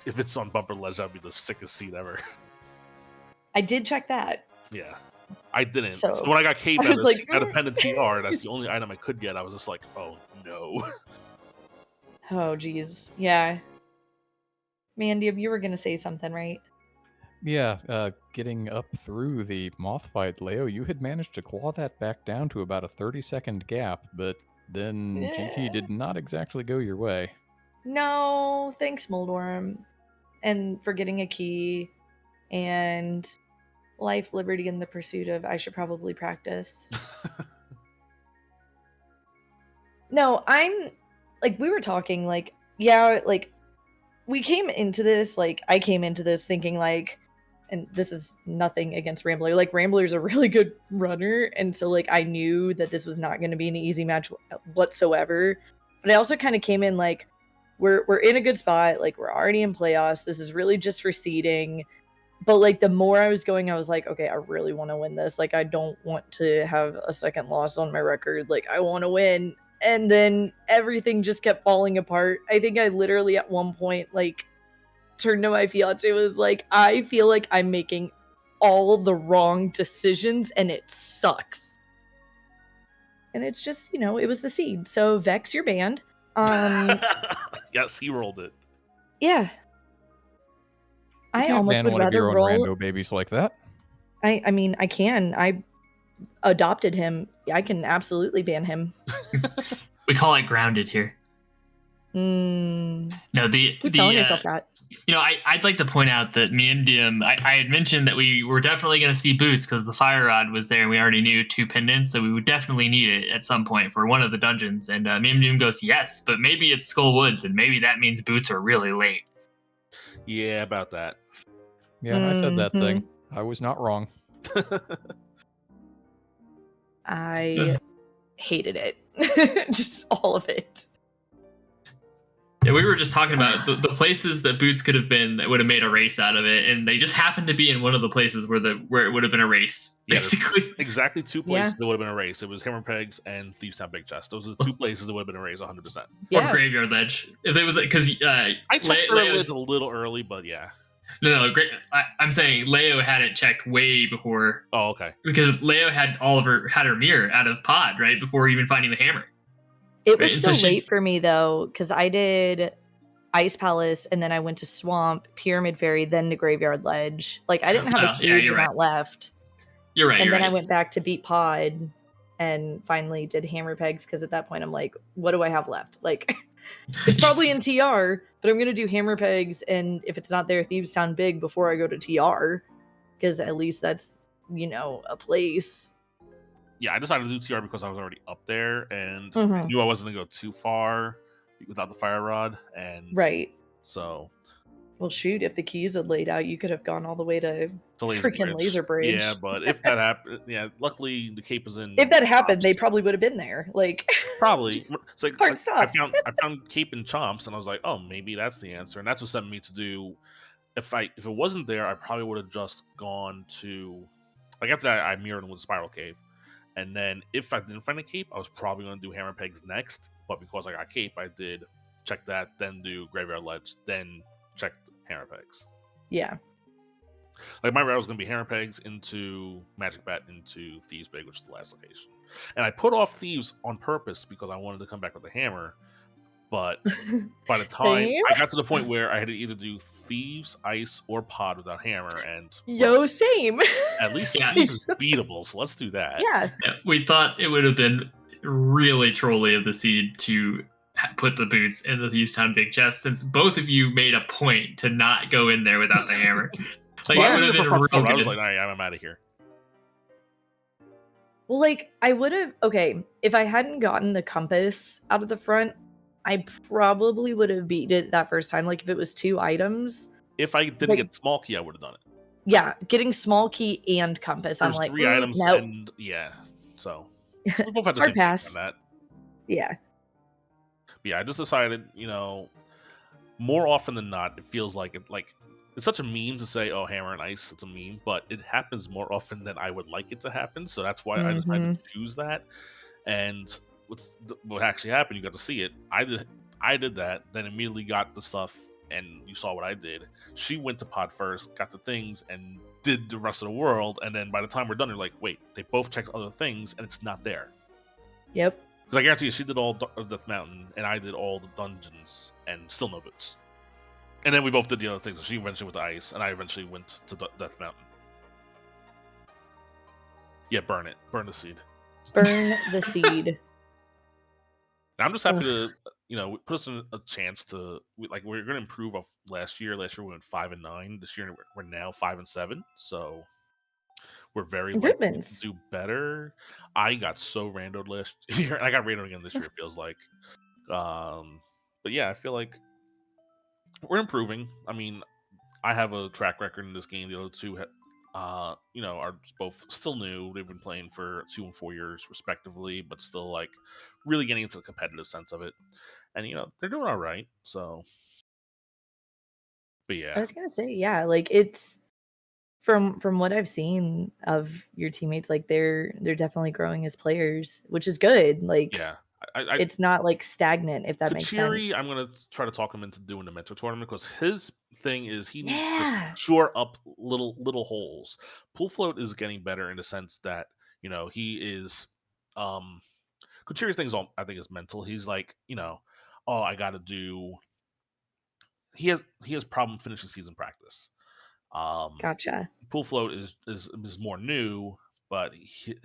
If it's on bumper ledge, that'd be the sickest seat ever. I did check that. Yeah. I didn't. So, So, when I got cape I out was of, like, out of Pendant TR, that's the only item I could get. I was just like, oh no. Oh, geez. Yeah. Mandy, you were going to say something, right? Yeah, getting up through the moth fight, Leo, you had managed to claw that back down to about a 30-second gap, but then GT did not exactly go your way. No, thanks, Moldworm. And for getting a key and life, liberty, and the pursuit of I should probably practice. No, I'm like, we were talking, like, yeah, like, we came into this, like, I came into this thinking, like, and this is nothing against Rambler, like, Rambler's a really good runner, and so, like, I knew that this was not going to be an easy match whatsoever, but I also kind of came in, like, we're in a good spot, like, we're already in playoffs, this is really just for seeding, but, like, the more I was going, I was like, okay, I really want to win this, like, I don't want to have a second loss on my record, like, I want to win. And then everything just kept falling apart. I think I literally at one point, like, turned to my fiance, was like, I feel like I'm making all the wrong decisions and it sucks. And it's just, you know, it was the seed. So Vex, you're banned. Yes, he rolled it. Yeah. You I can't almost ban would one of rather your own roll. rando babies like that. I mean, I can. I adopted him. I can absolutely ban him. We call it grounded here. Mm, No, keep telling yourself that. You know, I'd like to point out that me and Dim, I had mentioned that we were definitely going to see boots because the fire rod was there and we already knew 2 pendants, so we would definitely need it at some point for one of the dungeons. And me and Dim goes, yes, but maybe it's Skull Woods and maybe that means boots are really late. Yeah, about that. Yeah, I said that Mhm. thing. I was not wrong. I hated it. Just all of it. Yeah, we were just talking about the places that boots could have been that would have made a race out of it, and they just happened to be in one of the places where it would have been a race, Yeah, basically. Exactly 2 places that would have been a race. It was Hammer Pegs and Thieves Town Big Chest. Those are the 2 places that would have been a race 100%. Yeah. Or Graveyard Ledge. If it was because I checked Ledge a little early, but yeah. No, great. I'm saying Leo had it checked way before. Oh, okay. Because Leo had her mirror out of pod right before even finding the hammer. It was Right, still so late for me though, because I did Ice Palace and then I went to Swamp, Pyramid Fairy, then to Graveyard Ledge. Like I didn't have a huge amount left. You're right. And then I went back to beat Pod and finally did Hammer Pegs because at that point I'm like, what do I have left? Like it's probably in TR, but I'm gonna do Hammer Pegs, and if it's not there, Thieves Town Big before I go to TR, because at least that's, you know, a place. Yeah, I decided to do TR because I was already up there and Mhm. knew I wasn't gonna go too far without the fire rod, and Right. so Well, shoot, if the keys had laid out, you could have gone all the way to freaking Laser Bridge. Yeah, but if that happened, yeah, luckily the cape is in. If that happened, Chomps. They probably would have been there. Like Probably. just It's like hard I stop. found cape and chomps, and I was like, oh, maybe that's the answer, and that's what sent me to do. If it wasn't there, I probably would have just gone to, like, after that I mirrored with Spiral Cave, and then if I didn't find a cape, I was probably going to do Hammer Pegs next. But because I got cape, I did check that, then do Graveyard Ledge, then check Hammer Pegs. Yeah. Like, my route was going to be Hammer Pegs into Magic Bat into Thieves Big, which is the last location. And I put off Thieves on purpose because I wanted to come back with a hammer. But by the time Same. I got to the point where I had to either do Thieves, Ice, or Pod without hammer, and Same. at least Thieves is beatable, so let's do that. Yeah. We thought it would have been really trolly of the seed to put the boots in the Thieves Town Big Chest, since both of you made a point to not go in there without the hammer. Like, Well, it would have been real I was good. like, all right, I'm out of here. Well, like, I would have, okay, if I hadn't gotten the compass out of the front, I probably would have beat it that first time. Like, if it was 2 items. If I didn't get small key, I would have done it. Yeah, getting small key and compass. There's I'm like, 3 items, nope. and yeah. So, we both had the Hard same pass. take on that. Yeah. Yeah, I just decided, more often than not, it feels like it's such a meme to say, oh, hammer and ice, it's a meme, but it happens more often than I would like it to happen. So that's why I decided to choose that. And what actually happened, you got to see it. I did that, then immediately got the stuff, and you saw what I did. She went to pod first, got the things, and did the rest of the world. And then by the time we're done, you're like, wait, they both checked other things, and it's not there. Yep. Because I guarantee you, she did all Death Mountain, and I did all the dungeons, and still no boots. And then we both did the other things. So she eventually went to Ice, and I eventually went to Death Mountain. Yeah, burn it. Burn the seed. Burn the seed. I'm just happy to, put us in a chance to, we're going to improve off last yeyear. Last year we went 5-9. This year we're now 5-7. So we're very likely to do better. I got so randoed last year, and I got randoed again this year, it feels like. But yeah, I feel like we're improving. I mean, I have a track record in this game. The other two, are both still new. They've been playing for 2 and 4 years, respectively, but still really getting into the competitive sense of it. And they're doing all right. So, but yeah, I was gonna say, yeah, like it's from what I've seen of your teammates, like they're definitely growing as players, which is good. Like, yeah. It's not stagnant, if that makes sense. I'm gonna try to talk him into doing the mentor tournament, because his thing is he needs to just shore up little holes. Pool float is getting better in the sense that he is. Kuchiri's thing is all, I think, is mental. He's like, oh, I got to do. He has problem finishing season practice. Gotcha. Pool float is more new, but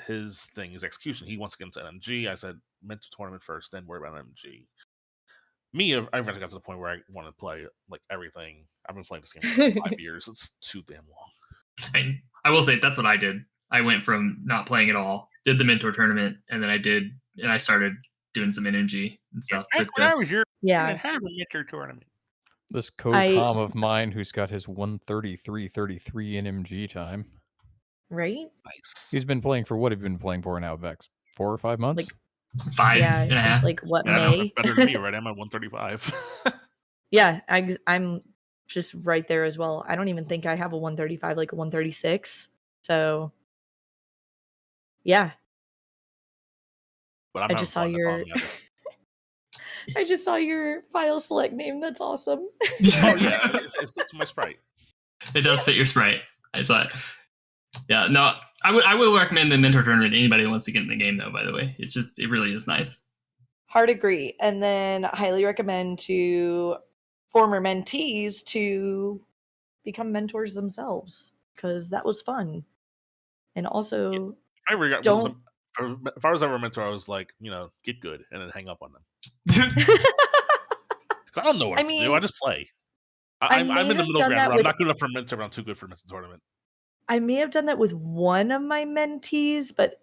his thing is execution. He wants to get into NMG. I said mentor tournament first, then worry about NMG. Me, I eventually got to the point where I want to play everything. I've been playing this game for 5 years. It's too damn long. I will say that's what I did. I went from not playing at all, did the mentor tournament, and then I started doing some NMG and stuff. When I was here, Yeah, I have a mentor tournament. This co-com of mine who's got his 1:33:33 NMG time. Right? Nice. He's been playing for, what have you been playing for now, Vex? 4 or 5 months? 5 and a half. Since what, Yeah, May? better than me, right? I'm at 135. Yeah, I'm just right there as well. I don't even think I have a 135, like a 136. So, yeah. But I'm I just saw your I just saw your file select name. That's awesome. Oh yeah, it fits my sprite. It does fit your sprite. I saw it. Yeah, no, I will recommend the mentor tournament to anybody who wants to get in the game, though, by the way. It really is nice. Hard agree. And then highly recommend to former mentees to become mentors themselves, because that was fun. And also, if I was ever a mentor, I was like, get good and then hang up on them. I don't know what to do. I just play. I'm in the middle ground where I'm not good enough for a mentor, but I'm too good for a mentor tournament. I may have done that with one of my mentees, but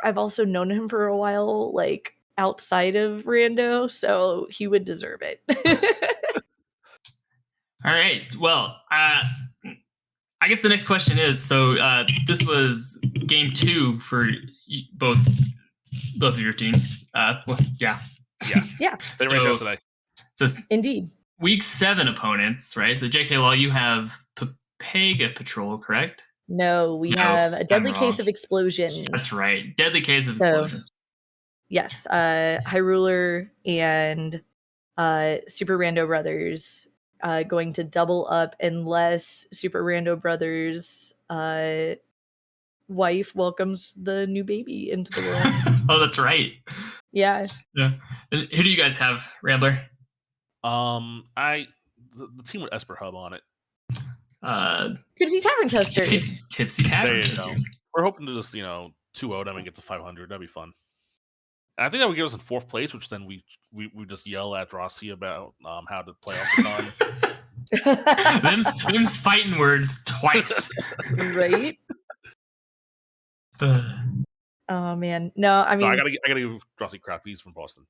I've also known him for a while, outside of Rando, so he would deserve it. All right. Well, I guess the next question is, so this was game 2 for both of your teams. Well, yeah. Yeah. They raised yesterday. So Indeed. week 7 opponents, right? So JKLOL, you have Papega Patrol, correct? No, we have a deadly case of explosions. That's right. Deadly case of explosions. Yes. High Ruler and Super Rando Brothers going to double up unless Super Rando Brothers wife welcomes the new baby into the world. Oh, that's right. Yeah. Yeah. And who do you guys have, Rambler? The team with Esper Hub on it. Tipsy Tavern Toasters. Tipsy Tavern Toasters. We're hoping to just 2-0 them and get to 500. That'd be fun. And I think that would get us in 4th place, which then we just yell at Rossi about how the playoffs are done. them's fighting words twice. Right? Oh man, no. I mean, I gotta give Rossi crap. He's from Boston.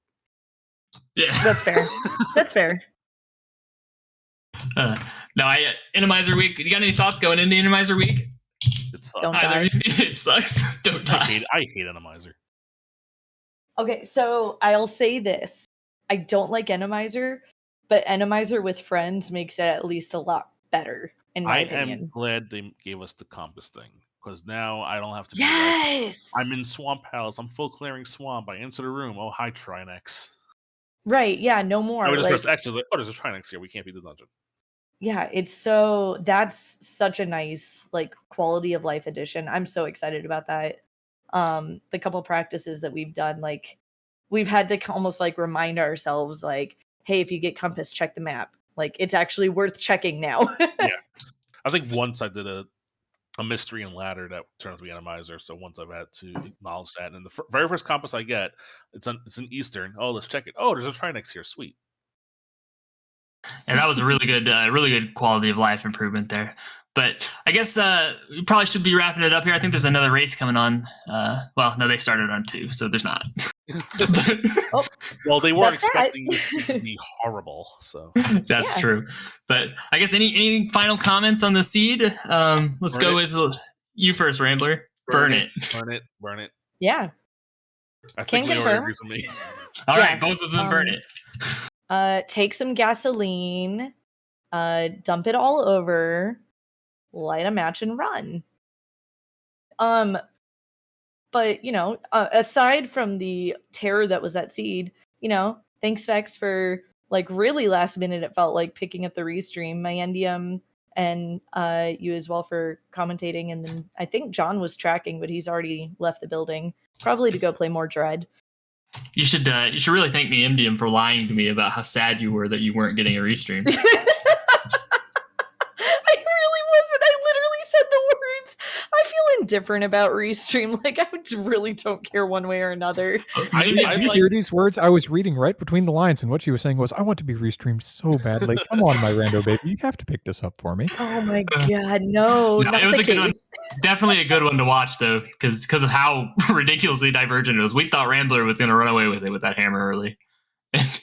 Yeah, that's fair. That's fair. No, Innomizer week. You got any thoughts going into Innomizer week? It sucks. Don't die. It sucks. Don't die. I hate Innomizer. Okay, so I'll say this: I don't like Enemizer, but Enemizer with friends makes it at least a lot better, in my opinion. I'm glad they gave us the compass thing, because now I don't have to be like, I'm in Swamp Palace, I'm full clearing swamp, I enter the room, oh hi Trinex. Right, yeah, no more. I would just press X, like, oh, there's a Trinex here, we can't beat the dungeon. Yeah, that's such a nice quality of life addition. I'm so excited about that. The couple practices that we've done, we've had to almost remind ourselves hey, if you get compass, check the map. It's actually worth checking now. Yeah. I think once I did a mystery and ladder that turned out to be Enemizer, so once I've had to acknowledge that. And the very first compass I get, it's in Eastern. Oh, let's check it. Oh, there's a Trinex here. Sweet. And that was a really good quality of life improvement there. But I guess we probably should be wrapping it up here. I think there's another race coming on. Well, no, they started on 2, so there's not. Well, they weren't expecting this to be horrible, so that's true. But I guess any final comments on the seed? Let's go with you first, Rambler. Burn it. Yeah. I think Laoria agrees with me. All right, both of them burn it. Take some gasoline, dump it all over, light a match and run. But aside from the terror that was that seed, thanks Vex for really last minute, it felt like picking up the restream, my NDM, and you as well for commentating. And then I think John was tracking, but he's already left the building, probably to go play more Dread. You should really thank me, MDM, for lying to me about how sad you were that you weren't getting a restream. I really wasn't. I literally said the words. I feel indifferent about restream. I really don't care one way or another. Did you hear these words? I was reading right between the lines, and what she was saying was, I want to be restreamed so badly. Come on, my rando baby. You have to pick this up for me. Oh my god, no. Not it was the a good one. Definitely a good one to watch, though, because of how ridiculously divergent it was. We thought Rambler was going to run away with it with that hammer early.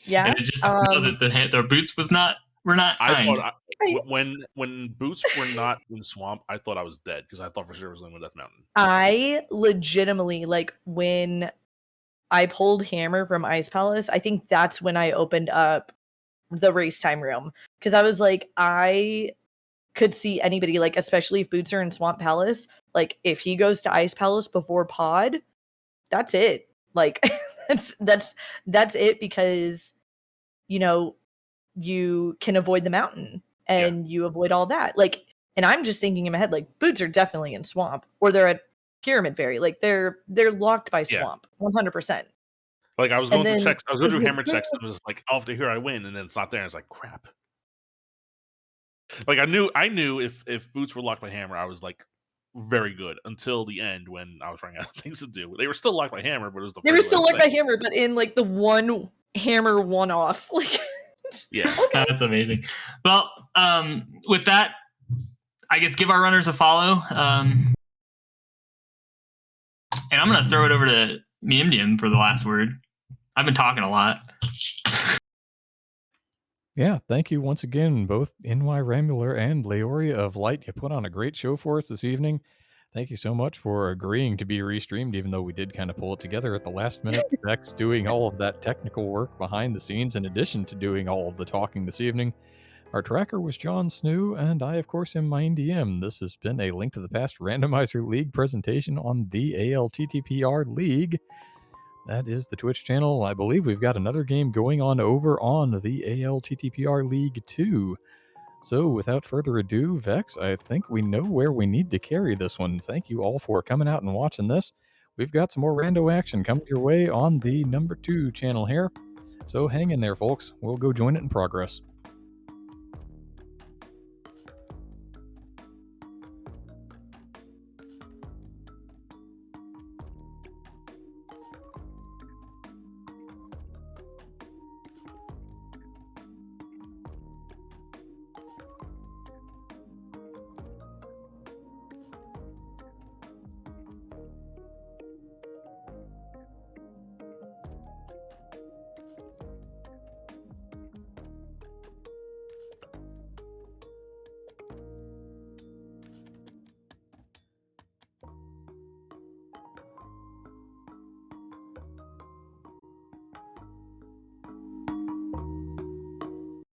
Yeah. And it just that their boots were not kind. When boots were not in swamp, I thought I was dead because I thought for sure it was going to Death Mountain. I legitimately when I pulled hammer from Ice Palace, I think that's when I opened up the race time room, because I was I could see anybody, especially if boots are in Swamp Palace, if he goes to Ice Palace before pod, that's it. That's it, because you can avoid the mountain and you avoid all that. And I'm just thinking in my head, boots are definitely in swamp, or they're at Pyramid Ferry. They're locked by swamp, 100%. I was going through checks. I was going through hammer checks. And I was just oh, here I win, and then it's not there. And it's crap. I knew if boots were locked by hammer, I was very good until the end when I was running out of things to do. They were still locked by hammer, but it was they were still locked by hammer, but in the one hammer one-off. Yeah, okay. That's amazing. Well, with that, I guess give our runners a follow. And I'm going to throw it over to Miimdium for the last word. I've been talking a lot. Yeah, thank you once again, both NYRambler and Laoria of Light. You put on a great show for us this evening. Thank you so much for agreeing to be restreamed, even though we did kind of pull it together at the last minute. Bex doing all of that technical work behind the scenes, in addition to doing all of the talking this evening. Our tracker was John Snoo, and I, of course, am MindDM. This has been a Link to the Past Randomizer League presentation on the ALTTPR League. That is the Twitch channel. I believe we've got another game going on over on the ALTTPR League too. So without further ado, Vex, I think we know where we need to carry this one. Thank you all for coming out and watching this. We've got some more rando action coming your way on the number 2 channel here. So hang in there, folks. We'll go join it in progress.